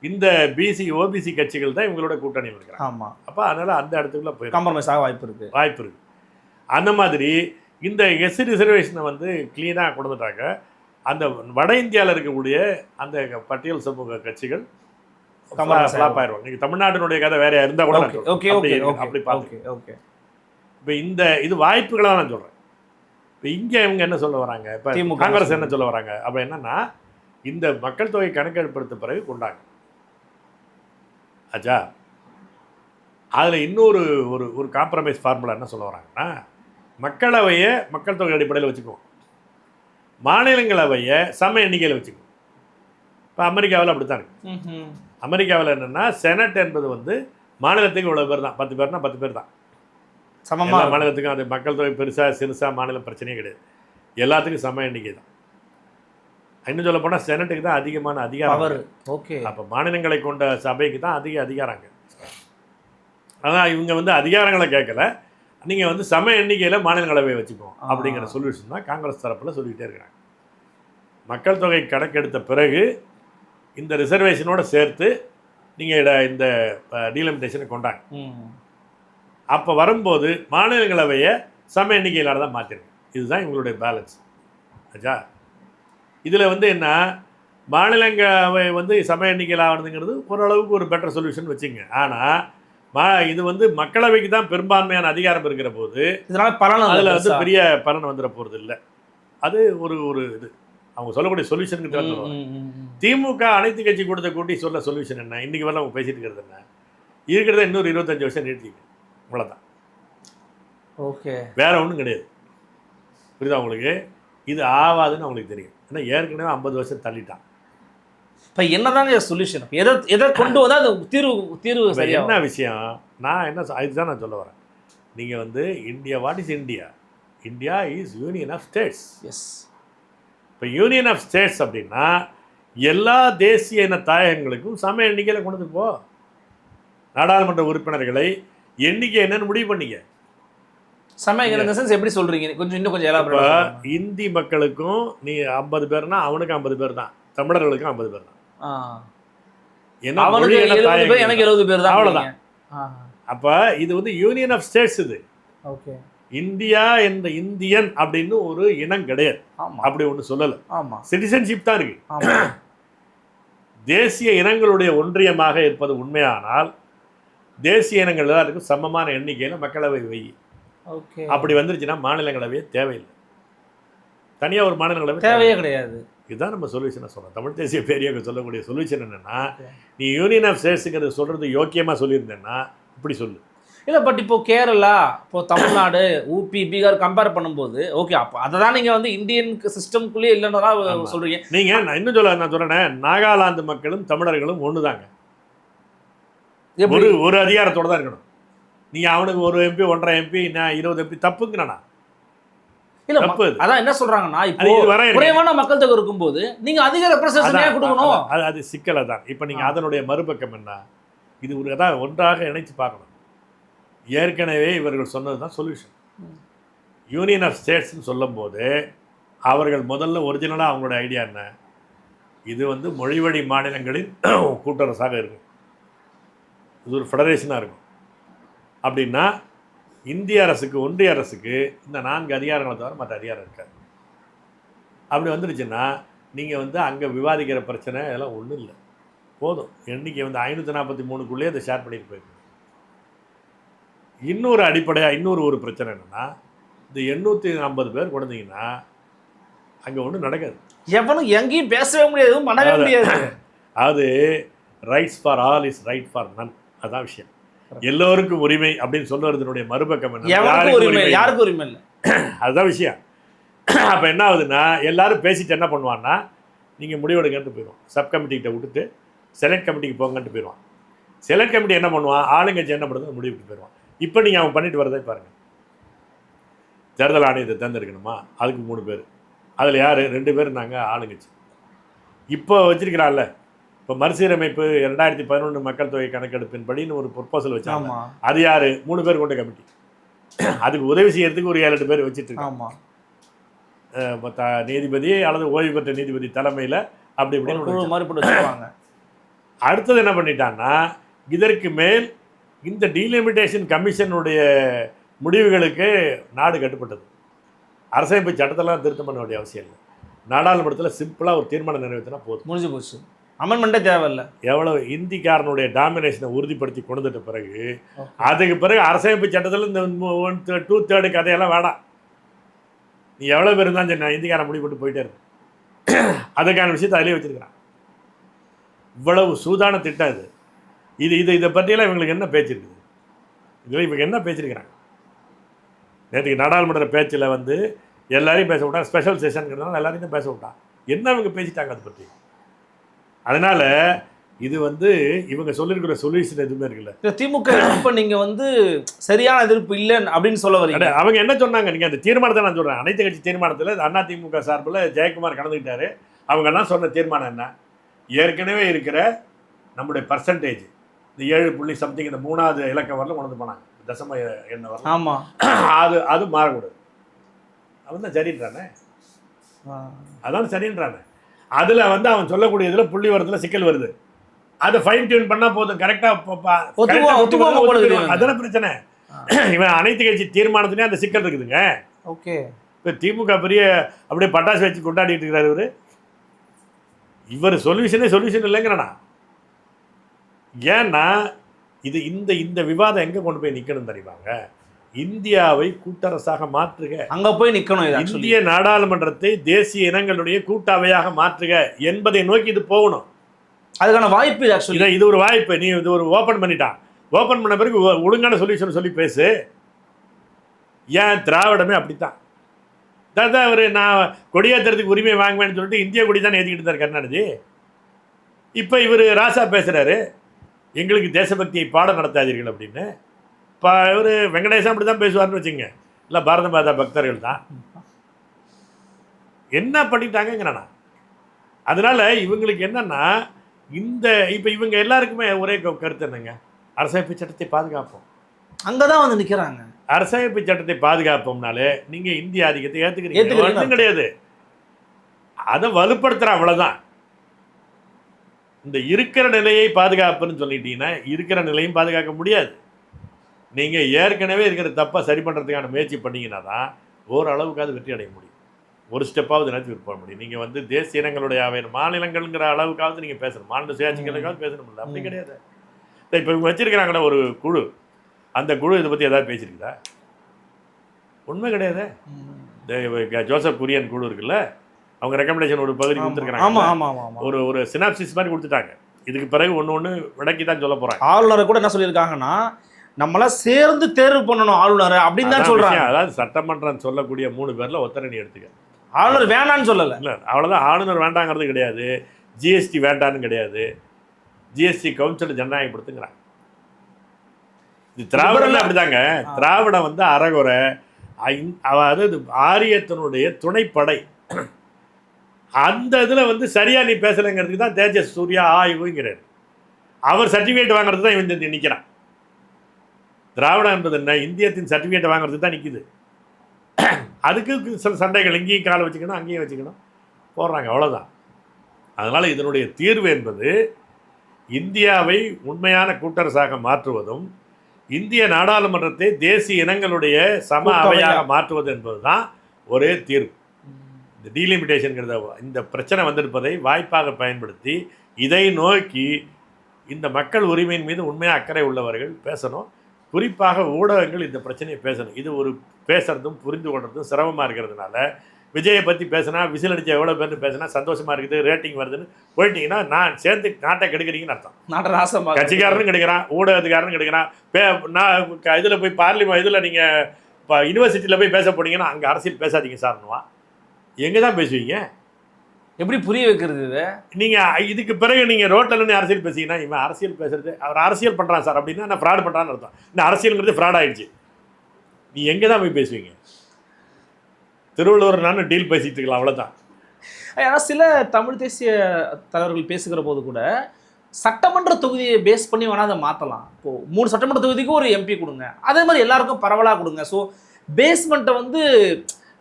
இந்த பிசி ஓபிசி கட்சிகள் தான் இவங்களோட கூட்டணி இருக்கிறாங்க. ஆமாம். அப்போ அதனால் அந்த இடத்துக்குள்ள போய் காம்ப்ரமைஸ் ஆக வாய்ப்பு இருக்குது. அந்த மாதிரி இந்த எஸ்சி ரிசர்வேஷனை வந்து க்ளீனாக கொடுத்துட்டாங்க. அந்த வட இந்தியாவில் இருக்கக்கூடிய அந்த பட்டியல் சமூக கட்சிகள் ஃப்ளாப் ஆயிடுவாங்க. நீங்கள் தமிழ்நாட்டினுடைய கதை வேற இருந்தால் கூட அப்படி பார்த்து. இப்போ இது வாய்ப்புகளாக நான் சொல்கிறேன். இப்போ இங்கே இவங்க என்ன சொல்ல வராங்க, இப்போ காங்கிரஸ் என்ன சொல்ல வராங்க? அப்போ என்னன்னா, இந்த மக்கள் தொகை கணக்கெடுப்படுத்த பிறகு கொண்டாங்க ஆச்சா, அதில் இன்னொரு ஒரு காம்ப்ரமைஸ் ஃபார்முலா என்ன சொல்ல வராங்கன்னா, மக்களவையை மக்கள் தொகை அடிப்படையில் வச்சுக்குவோம், மாநிலங்களவையை சம எண்ணிக்கையில் வச்சுக்குவோம். இப்போ அமெரிக்காவில் அப்படி தான் இருக்கு. அமெரிக்காவில் என்னென்னா செனட் என்பது வந்து மாநிலத்துக்கு இவ்வளோ பேர் தான், 10 பேர்னா 10 பேர் தான் சமமாக. மாநிலத்துக்கும் அது மக்கள் தொகை பெருசாக சிறுசாக மாநிலம் பிரச்சனையே கிடையாது, எல்லாத்துக்கும் சம எண்ணிக்கை தான். இன்னும் சொல்ல போனால் செனட்டுக்கு தான் அதிகமான அதிகாரம். ஓகே, அப்போ மாநிலங்களை கொண்ட சபைக்கு தான் அதிக அதிகாரங்க. அதான் இவங்க வந்து அதிகாரங்களை கேட்கல, நீங்கள் வந்து சம எண்ணிக்கையில் மாநிலங்களவை வச்சுக்கோம் அப்படிங்கிற சொல்யூஷன் தான் காங்கிரஸ் தரப்பில் சொல்லிக்கிட்டே இருக்கிறாங்க. மக்கள் தொகை கணக்கெடுத்த பிறகு இந்த ரிசர்வேஷனோடு சேர்த்து நீங்கள் இந்த டீலிமிட்டேஷனை கொண்டாங்க. அப்போ வரும்போது மாநிலங்களவையை சம எண்ணிக்கையிலான தான் மாற்றிருங்க. இதுதான் இவங்களுடைய பேலன்ஸ் ஆச்சா. இதில் வந்து என்ன, மாநிலங்களவை வந்து சம எண்ணிக்கையில் ஆகுதுங்கிறது ஓரளவுக்கு ஒரு பெட்டர் சொல்யூஷன் வச்சுங்க. ஆனால் இது வந்து மக்களவைக்கு தான் பெரும்பான்மையான அதிகாரம் இருக்கிற போது இதனால பலன் அதில் வந்து பெரிய பலன் வந்துட போகிறது இல்லை. அது ஒரு இது அவங்க சொல்லக்கூடிய சொல்யூஷனுக்கு தான் சொல்லுவாங்க. திமுக அனைத்து கட்சி கூட்டத்தை கூட்டி சொல்ல சொல்யூஷன் என்ன? இன்றைக்கி வரல அவங்க பேசிட்டு இருக்கிறது என்ன? இருக்கிறத இன்னொரு 25 வருஷம் நீட்டிங்க, அவ்வளோதான். ஓகே, வேற ஒன்றும் கிடையாது. புரியுதா உங்களுக்கு? இது ஆகாதுன்னு அவங்களுக்கு தெரியும். ஏன்னா ஏற்கனவே 50 வருஷம் தள்ளிட்டான். இப்போ என்னதாங்க சொல்யூஷன்? எதை கொண்டு வந்தால் அது தீர்வு சரியா? என்ன விஷயம்? நான் என்ன இதுதான் நான் சொல்ல வரேன். நீங்கள் வந்து India, what is India? India is union of states. Yes. இப்போ யூனியன் ஆஃப் ஸ்டேட்ஸ் அப்படின்னா எல்லா தேசிய இன தாயகங்களுக்கும் சம எண்ணிக்கையில் கொண்டு போ. நாடாளுமன்ற உறுப்பினர்களை எண்ணிக்கை என்னன்னு முடிவு பண்ணிக்க. சமயம் இந்த சென்ஸ் எப்படி சொல்றீங்க? இன்னும் கொஞ்சம் இப்போ இந்தி மக்களுக்கும் நீ 50 பேர்னா அவனுக்கு 50 பேர் தான், தமிழர்களுக்கும் 50 பேர் தான். எனக்கு 70 பேர் தான், அவ்வளோதான். அப்போ இது வந்து யூனியன் ஆஃப் ஸ்டேட்ஸ். இது ஓகே. இந்தியா என்ற இந்தியன் அப்படின்னு ஒரு இனம் கிடையாது. அப்படி ஒன்று சொல்லலை. சிட்டிசன்ஷிப் தான் இருக்கு. தேசிய இனங்களுடைய ஒன்றியமாக இருப்பது உண்மையானால் தேசிய இனங்கள் எல்லாருக்கும் சமமான எண்ணிக்கையில் மக்களவை வை. அப்படி வந்துருச்சுன்னா மாநிலங்களவையே தேவையில்லை. தனியாக ஒரு மாநிலங்களவை தேவையே கிடையாது. இதுதான் நம்ம சொல்யூஷனை சொல்கிறோம். தமிழ் தேசிய பேரியக்கம் சொல்லக்கூடிய சொல்யூஷன் என்னென்னா, நீ யூனியன் ஆஃப் ஸ்டேட்ஸுங்கிறது சொல்கிறது யோக்கியமாக சொல்லியிருந்தேன்னா இப்படி சொல்லு. இல்லை, பட் இப்போ கேரளா, இப்போ தமிழ்நாடு, ஊபி, பீகார் கம்பேர் பண்ணும்போது ஓகே, அப்போ அதை தான் நீங்கள் வந்து இந்தியன் சிஸ்டம்குள்ளேயே இல்லைன்னு தான் சொல்கிறீங்க. நீங்கள் நான் இன்னும் நான் சொல்கிறேன், நாகாலாந்து மக்களும் தமிழர்களும் ஒன்று தாங்க. ஒரு அதிகாரத்தோடு தான் இருக்கணும். நீங்கள் அவனுக்கு ஒரு எம்பி 1.5 எம்பி நான் 20 எம்பி தப்புங்கிறனா? இல்ல, அதான் என்ன சொல்றாங்கன்னா, இப்போ குறைவான மக்கள் தொகை இருக்கும்போது நீங்க அதிக ரெப்ரசன்டேஷன் கொடுக்கணும். அது சிக்கலை தான். இப்போ நீங்க அதனுடைய மறுபக்கம் என்ன? இது ஒரு அதான் ஒன்றாக இணைச்சு பார்க்கணும். ஏற்கனவே இவர்கள் சொன்னது தான் சொல்யூஷன். யூனியன் ஆஃப் ஸ்டேட்ஸ்ன்னு சொல்லும் போது அவர்கள் முதல்ல ஒரிஜினலாக அவங்களோட ஐடியா என்ன? இது வந்து மொழிவழி மாநிலங்களின் கூட்டரசாக இருக்கும், இது ஒரு ஃபெடரேஷனாக இருக்கும். அப்படின்னா இந்திய அரசுக்கு, ஒன்றிய அரசுக்கு இந்த 4 அதிகாரங்களை தவிர மற்ற அதிகாரம் இருக்காது. அப்படி வந்துடுச்சுன்னா நீங்கள் வந்து அங்கே விவாதிக்கிற பிரச்சனை இதெல்லாம் ஒன்றும் இல்லை, போதும். எண்ணிக்கை வந்து 543க்குள்ளேயே அதை ஷேர் பண்ணிட்டு போயிருக்கு. இன்னொரு அடிப்படையாக இன்னொரு பிரச்சனை என்னென்னா, இந்த 850 பேர் கொண்டீங்கன்னா அங்கே ஒன்றும் நடக்காது. எவனும் எங்கேயும் பேசவே முடியாது, பண்ணவே முடியாது. அது rights for all is right for none. அதான் விஷயம். எல்லோருக்கும் உரிமை அப்படின்னு சொல்லுறதுனுடைய மறுபக்கம் என்ன? யாருக்கும் உரிமை இல்லை, அதுதான் விஷயம். அப்போ என்ன ஆகுதுன்னா, எல்லாரும் பேசிட்டு என்ன பண்ணுவான்னா, நீங்கள் முடிவெடுங்கன்ட்டு போயிடுவோம். சப் கமிட்டிகிட்ட விட்டுட்டு செலக்ட் கமிட்டிக்கு போங்கன்ட்டு போயிடுவான். செலக்ட் கமிட்டி என்ன பண்ணுவான், ஆளுங்கட்சி என்ன பண்ணுறது முடிவுக்கு போயிடுவான். இப்போ நீங்கள் அவன் பண்ணிட்டு வரதே பாருங்கள். தேர்தல் ஆணையத்தை தேர்ந்தெடுக்கணுமா, அதுக்கு 3 பேர், அதில் யார் 2 பேர் நாங்கள் ஆளுங்கட்சி. இப்போ வச்சிருக்கிறான்ல, இப்போ மறுசீரமைப்பு 2011 மக்கள் தொகை கணக்கெடுப்பின்படின்னு ஒரு ப்ரொப்போசல் வச்சாங்க. அது யார்? 3 பேர் கொண்ட கமிட்டி. அதுக்கு உதவி செய்யறதுக்கு ஒரு 7-8 பேர் வச்சுட்டு இருக்காங்க. நீதிபதி அல்லது ஓய்வு பெற்ற நீதிபதி தலைமையில் அப்படி இப்படின்னு. அடுத்தது என்ன பண்ணிட்டான்னா, இதற்கு மேல் இந்த டீலிமிட்டேஷன் கமிஷனுடைய முடிவுகளுக்கு நாடு கட்டுப்பட்டது. அரசமைப்பு சட்டத்தெல்லாம் திருத்தம் பண்ண வேண்டிய அவசியம் இல்லை. நாடாளுமன்றத்தில் சிம்பிளாக ஒரு தீர்மானம் நிறைவேற்றினா போதும், முடிஞ்சு போச்சு. அமெண்ட்மெண்ட்டே தேவையில்லை. எவ்வளோ இந்திக்காரனுடைய டாமினேஷனை உறுதிப்படுத்தி கொண்டுட்ட பிறகு அதுக்கு பிறகு அரசமைப்பு சட்டத்தில் இந்த 1/2 கதையெல்லாம் வேணாம். நீ எவ்வளோ பேர் இருந்தாலும் சரி, நான் இந்திக்காரன் முடிவு போட்டு போயிட்டே இருக்கேன். அதுக்கான விஷயத்தை அதிலே வச்சுருக்கிறான். இவ்வளவு சூதான திட்டம் இதை பற்றியெல்லாம் இவங்களுக்கு என்ன பேச்சு இருக்குது? இதில் இவங்க என்ன பேச்சிருக்கிறாங்க? நேற்றுக்கு நாடாளுமன்ற பேச்சில் வந்து எல்லாரையும் பேச விட்டான். ஸ்பெஷல் செஷனுங்கிறதுனால எல்லாரையும் தான் பேச விட்டான். என்ன அவங்க பேசிட்டாங்க அதை பற்றி? அதனால் இது வந்து இவங்க சொல்லியிருக்கிற சொல்யூஷன் எதுவுமே இருக்குல்ல. திமுக இப்போ நீங்கள் வந்து சரியான எதிர்ப்பு இல்லை அப்படின்னு சொல்ல வரீங்க. அவங்க என்ன சொன்னாங்க? நீங்கள் அந்த தீர்மானத்தை நான் சொல்கிறேன். அனைத்து கட்சி தீர்மானத்தில் அதிமுக சார்பில் ஜெயக்குமார் கலந்துக்கிட்டாரு. அவங்கெல்லாம் சொன்ன தீர்மானம் என்ன? ஏற்கனவே இருக்கிற நம்முடைய பர்சன்டேஜ் இந்த 7 சம்திங் இந்த 3வது இலக்கம் வரல கொண்டு போனாங்க, தசம எண்ணெய் வரல. ஆமாம், அது மாறக்கூடாது. அவன் தான் சரின்றானே, அதான் சரின்றானே. அதில் வந்து அவன் சொல்லக்கூடிய இதில் புள்ளி வரத்தில் சிக்கல் வருது. அதை ஃபைன் டியூன் பண்ணால் போதும், கரெக்டாக அதான பிரச்சனை. இவன் அனைத்து கட்சி தீர்மானத்துலேயே அந்த சிக்கல் இருக்குதுங்க. ஓகே, இப்போ திமுக பெரிய அப்படியே பட்டாசு வச்சு கொண்டாடிட்டு இருக்கிறார் இவர் சொல்யூஷன் இல்லைங்கிறனா. ஏன்னா இது இந்த விவாதம் எங்கே கொண்டு போய் நிற்கணும் தெரியுமாங்க? இந்தியாவை கூட்டரசாக மாற்றுக, அங்க போய் நிக்கணும். இந்திய நாடாளுமன்றத்தை தேசிய இனங்களுடைய கூட்டவையாக மாற்றுக என்பதை நோக்கி இது போகணும். அதுக்கான வாய்ப்பு ஆக்சுவலி இது ஒரு வாய்ப்பு. நீ இது ஒரு ஓப்பன் பண்ணிட்டான். ஓப்பன் பண்ண பிறகு ஒழுங்கான சொல்யூஷன் சொல்லி பேசு. ஏன் திராவிடமே அப்படித்தான். அதான் அவர் நான் கொடியேற்றுறதுக்கு உரிமை வாங்குவேன்னு சொல்லிட்டு இந்திய கொடி தான் ஏற்றிக்கிட்டு இருந்தார் கருணாநிதி. இப்போ இவர் ராசா பேசுகிறாரு, எங்களுக்கு தேசபக்தியை பாடம் நடத்தாதீர்கள் அப்படின்னு. இப்போ இவர் வெங்கடேசன் அப்படி தான் பேசுவார்னு வச்சுங்க. இல்லை பாரத மாதா பக்தர்கள் தான். என்ன பண்ணிட்டாங்கங்கிறண்ணா. அதனால் இவங்களுக்கு என்னென்னா இப்போ இவங்க எல்லாருக்குமே ஒரே கருத்து என்னங்க, அரசமைப்பு சட்டத்தை பாதுகாப்போம். அங்கே தான் வந்து நிற்கிறாங்க. அரசமைப்பு சட்டத்தை பாதுகாப்போம்னாலே நீங்கள் இந்திய ஆதிக்கத்தை ஏற்றுக்கிறீங்க, ஒன்றும் கிடையாது. அதை வலுப்படுத்துகிற அவ்வளோதான். இந்த இருக்கிற நிலையை பாதுகாப்புன்னு சொல்லிட்டீங்கன்னா இருக்கிற நிலையும் பாதுகாக்க முடியாது. நீங்கள் ஏற்கனவே இருக்கிற தப்பை சரி பண்ணுறதுக்கான முயற்சி பண்ணிங்கன்னா தான் ஓரளவுக்காவது வெற்றி அடைய முடியும். ஒரு ஸ்டெப்பாவது நினைத்து போக முடியும். நீங்கள் வந்து தேசிய இனங்களுடைய மாநிலங்கள்ங்கிற அளவுக்காவது நீங்கள் பேசணும், மாநில சுயாட்சிகளுக்காவது பேசணும். இல்லை அப்படி கிடையாது. இப்போ இவங்க வச்சுருக்கிறாங்களே ஒரு குழு, அந்த குழு இதை பற்றி ஏதாவது பேசியிருக்குதா? உண்மை கிடையாது. இந்த ஜோசப் குரியன் குழு இருக்குல்ல, அவங்க ரெக்கமெண்டேஷன் ஒரு பகுதி கொடுத்துருக்காங்க. ஒரு சினாப்சிஸ் மாதிரி கொடுத்துட்டாங்க. இதுக்கு பிறகு ஒன்று விளக்கி தான் சொல்ல போகிறாங்க. ஆளுநரை கூட என்ன சொல்லியிருக்காங்கன்னா, நம்மளாம் சேர்ந்து தேர்வு பண்ணணும் ஆளுநர் அப்படின்னு தான் சொல்கிறாங்க. அதாவது சட்டமன்றம் சொல்லக்கூடிய 3 பேரில் ஒத்தனை நீ எடுத்துக்க. ஆளுநர் வேண்டான்னு சொல்லலை. இல்லை அவ்வளோதான். ஆளுநர் வேண்டாங்கிறது கிடையாது, ஜிஎஸ்டி வேண்டான்னு கிடையாது, ஜிஎஸ்டி கவுன்சில் ஜனநாயகப்படுத்துங்கிறாங்க. இது திராவிடம் அப்படிதாங்க. திராவிடம் வந்து அறகுறை, அதாவது ஆரியத்தினுடைய துணைப்படை. அந்த இதில் வந்து சரியாக நீ பேசலைங்கிறதுக்கு தான் தேஜஸ் சூர்யா ஆய்வுங்கிறார். அவர் சர்டிஃபிகேட் வாங்குறது தான் இவன் நிற்கிறான். திராவிடம் என்பது என்ன, இந்தியத்தின் சர்டிஃபிகேட் வாங்குறது தான் நிற்கிது. அதுக்கு சில சண்டைகள் இங்கேயும் காலை வச்சுக்கணும் அங்கேயும் வச்சுக்கணும் போடுறாங்க, அவ்வளோதான். அதனால் இதனுடைய தீர்வு என்பது இந்தியாவை உண்மையான கூட்டரசாக மாற்றுவதும் இந்திய நாடாளுமன்றத்தை தேசிய இனங்களுடைய சம அவையாக மாற்றுவது என்பது தான் ஒரே தீர்வு. இந்த டீலிமிட்டேஷன்கிறத இந்த பிரச்சனை வந்திருப்பதை வாய்ப்பாக பயன்படுத்தி இதை நோக்கி இந்த மக்கள் உரிமையின் மீது உண்மையாக அக்கறை உள்ளவர்கள் பேசணும். குறிப்பாக ஊடகங்கள் இந்த பிரச்சனையை பேசணும். இது ஒரு பேசுகிறதும் புரிந்து கொள்றதும் சிரமமாக இருக்கிறதுனால விஜயை பற்றி பேசினா விசில் அடித்த எவ்வளோ பேர்னு பேசினா சந்தோஷமாக இருக்குது, ரேட்டிங் வருதுன்னு போயிட்டீங்கன்னா நான் சேர்ந்து நாட்டை கெடுக்கிறீங்கன்னு அர்த்தம். நாட்டை நாசமாக கட்சிக்காரனும் கெடுக்கிறான், ஊடகத்துக்காரனும் கெடுக்கிறான். நான் இதில் போய் பார்லிமெண்ட் இதில் நீங்கள் இப்போ யூனிவர்சிட்டியில் போய் பேச போனீங்கன்னா அங்கே அரசியல் பேசாதீங்க சார்னுவா. எங்கே தான் பேசுவீங்க? எப்படி புரிய வைக்கிறது இதை? நீங்கள் இதுக்கு பிறகு நீங்கள் ரோட்டில் நின்று அரசியல் பேசிங்கன்னா இவன் அரசியல் பேசுறது அவர் அரசியல் பண்ணுறான் சார் அப்படின்னா நான் ஃப்ராட் பண்ணுறான்னு அர்த்தம். இந்த அரசியலுங்கிறது ஃப்ராட் ஆகிடுச்சு. நீ எங்கே தான் போய் பேசுவீங்க? திருவள்ளுவர் நான் டீல் பேசிட்டு இருக்கலாம், அவ்வளோதான். ஏன்னா சில தமிழ் தேசிய தலைவர்கள் பேசுகிற போது கூட சட்டமன்ற தொகுதியை பேஸ் பண்ணி வேணால் அதை மாற்றலாம். இப்போது 3 சட்டமன்ற தொகுதிக்கு ஒரு எம்பி கொடுங்க, அதே மாதிரி எல்லாருக்கும் பரவலாக கொடுங்க. ஸோ பேஸ்மெண்ட்டை வந்து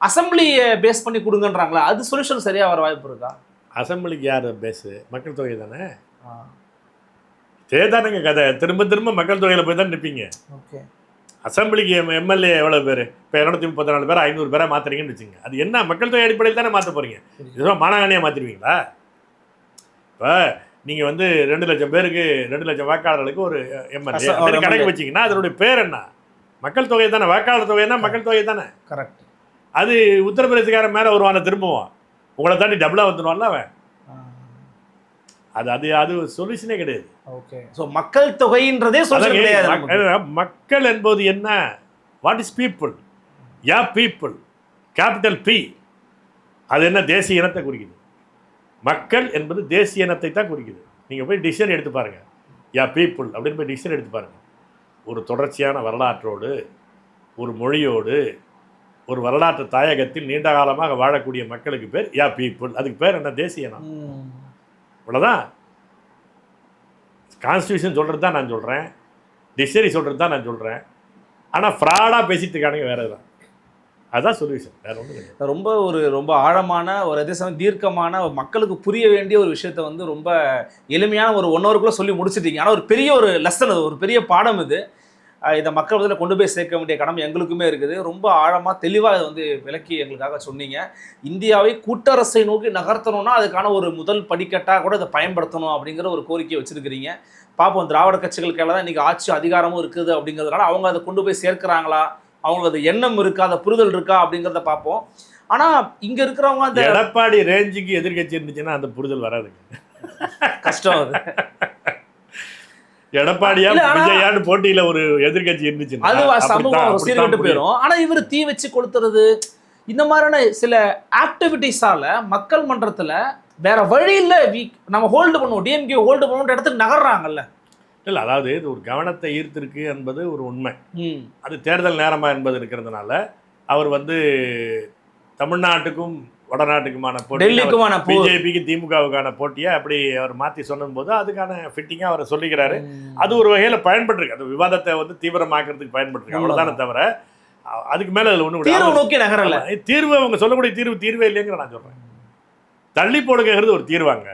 அசம்பிளியை பேஸ் பண்ணி கொடுங்கன்றாங்களா, அது சொல்யூஷன் சரியாக வர வாய்ப்பு இருக்கா? அசம்பிளிக்கு யார் பேஸு? மக்கள் தொகை தானே. தேதானுங்க கதை. திரும்ப திரும்ப மக்கள் தொகையில் போய் தான் நிற்பீங்க. ஓகே. அசம்பிளிக்கு எம்எல்ஏ எவ்வளோ பேர்? இப்போ 234 பேர் 500 பேராக மாற்றுறீங்கன்னு வச்சுங்க. அது என்ன மக்கள் தொகை அடிப்படையில் தானே மாற்ற போகிறீங்க. இதுதான் மானாகானியாக மாற்றிடுவீங்களா? இப்போ நீங்கள் வந்து 2 லட்சம் பேருக்கு 2 லட்சம் வாக்காளர்களுக்கு ஒரு எம்எல்ஏ கணக்கு வச்சிங்கன்னா அதனுடைய பேர் என்ன? மக்கள் தொகை தானே. வாக்காளர் தொகைன்னா மக்கள் தொகை தானே. கரெக்ட். அது உத்தரப்பிரதேசக்காரன் மேலே வருவான திரும்புவான், உங்களை தாண்டி டபுளாக வந்துடுவான்ல அவன். அது சொல்யூஷனே கிடையாது. ஓகே. ஸோ மக்கள் தொகைன்றதே சொல்யூஷன் கிடையாது. மக்கள் என்பது என்ன? What is people? Yeah people, capital P. அது என்ன? தேசிய இனத்தை குறிக்குது. மக்கள் என்பது தேசிய இனத்தை தான் குறிக்குது. நீங்கள் போய் டிக்ஷனரி எடுத்து பாருங்கள், யா பீப்புள் அப்படின்னு போய் டிக்ஷனரி எடுத்து பாருங்கள். ஒரு தொடர்ச்சியான வரலாற்றோடு, ஒரு மொழியோடு, ஒரு வரலாற்று தாயகத்தில் நீண்ட காலமாக வாழக்கூடிய மக்களுக்கு பேர் யா பீப்புள். அதுக்கு பேர் என்ன? தேசிய இனம். இவ்வளோதான். கான்ஸ்டியூஷன் சொல்கிறது தான் நான் சொல்கிறேன், டிக்ஷனரி சொல்கிறது தான் நான் சொல்கிறேன். ஆனால் ஃப்ராடாக பேசிட்டு இருக்கானுங்க, வேறு தான். அதுதான் சொல்யூஷன், வேறு ஒன்றும் கிடையாது. ரொம்ப ஆழமான ஒரு அதே சமயம் தீர்க்கமான மக்களுக்கு புரிய வேண்டிய ஒரு விஷயத்தை வந்து ரொம்ப எளிமையான ஒரு 1 ஹவருக்குள்ளே சொல்லி முடிச்சிட்டீங்க. ஆனால் ஒரு பெரிய ஒரு லெசன், அது ஒரு பெரிய பாடம். இது இதை மக்கள் மத்தியில் கொண்டு போய் சேர்க்க வேண்டிய கடமை எங்களுக்குமே இருக்குது. ரொம்ப ஆழமாக தெளிவாக இதை வந்து விளக்கி எங்களுக்காக சொன்னீங்க. இந்தியாவை கூட்டரசை நோக்கி நகர்த்தணும்னா அதுக்கான ஒரு முதல் படிக்கட்டாக கூட இதை பயன்படுத்தணும் அப்படிங்கிற ஒரு கோரிக்கையை வச்சிருக்கிறீங்க. பார்ப்போம், திராவிட கட்சிகளுக்கு எல்லாம் இன்றைக்கி ஆட்சி அதிகாரமும் இருக்குது அப்படிங்கிறதுனால அவங்க அதை கொண்டு போய் சேர்க்கிறாங்களா, அவங்களுக்கு அது எண்ணம் இருக்கா, அதை புரிதல் இருக்கா அப்படிங்கிறத பார்ப்போம். ஆனால் இங்கே இருக்கிறவங்க அந்த எடப்பாடி ரேஞ்சுக்கு எதிர்கட்சி இருந்துச்சுன்னா அந்த புரிதல் வராதுங்க. கஷ்டம் அது. எடப்பாடியா விஜயான்னு போட்டியில ஒரு எதிர்கட்சி இருந்துச்சு, அது சமூகம் சீர்கெட்டு போயிடும். ஆனா இவர் தீ வச்சு கொளுத்துறது இந்த மாதிரியான சில ஆக்டிவிட்டிஸால மக்கள் மன்றத்துல வேற வழி இல்ல, நம்ம ஹோல்டு பண்ணுவோம், டிஎம்கே ஹோல்டு பண்ணுவோம் இடத்துக்கு நகர்றாங்கல்ல. இல்ல, அதாவது இது ஒரு கவனத்தை ஈர்த்திருக்கு என்பது ஒரு உண்மை. அது தேர்தல் நேரமா என்பது இருக்கிறதுனால அவர் வந்து தமிழ்நாட்டுக்கும் வடநாட்டுக்குமான போட்டி, டெல்லிக்குமான பிஜேபிக்கு திமுகவுக்கான போட்டியை அப்படி அவர் மாற்றி சொன்னும் போது அதுக்கான ஃபிட்டிங்காக அவர் சொல்லிக்கிறாரு. அது ஒரு வகையில் பயன்பட்டுருக்கு, அந்த விவாதத்தை வந்து தீவிரமாக்குறதுக்கு பயன்பட்டுருக்கு, அவ்வளோதானே தவிர அதுக்கு மேலே அதில் ஒன்றும் தீர்வு நோக்கி நகரல. தீர்வு அவங்க சொல்லக்கூடிய தீர்வே இல்லைங்கிற நான் சொல்கிறேன். தள்ளி போடுங்கிறது ஒரு தீர்வாங்க.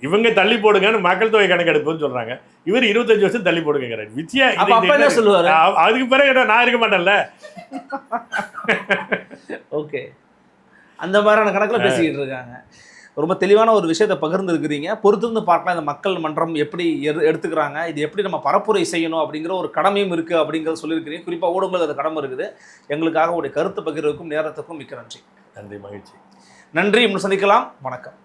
இவங்க தள்ளி போடுங்கன்னு மக்கள் தொகை கணக்கெடுப்புன்னு சொல்றாங்க, இவர் 25 வருஷம் தள்ளி போடுங்கிறார். விஜயா சொல்லுவாரு அதுக்கு பிறகு நான் இருக்க மாட்டேன்ல. ஓகே, அந்த மாதிரியான கணக்கில் பேசிக்கிட்டு இருக்காங்க. ரொம்ப தெளிவான ஒரு விஷயத்தை பகிர்ந்து இருக்கிறீங்க. பொறுத்திருந்து பார்க்கலாம் இந்த மக்கள் மன்றம் எப்படி எடுத்துக்கிறாங்க, இது எப்படி நம்ம பரப்புரை செய்யணும் அப்படிங்கிற ஒரு கடமையும் இருக்குது அப்படிங்கிறத சொல்லியிருக்கிறீங்க. குறிப்பாக ஊடகங்களுக்கு அது கடமை இருக்குது. எங்களுக்காக உடைய கருத்து பகிர்வுக்கும் நேரத்துக்கும் மிக்க நன்றி. நன்றி, மகிழ்ச்சி. நன்றி. சந்திக்கலாம். வணக்கம்.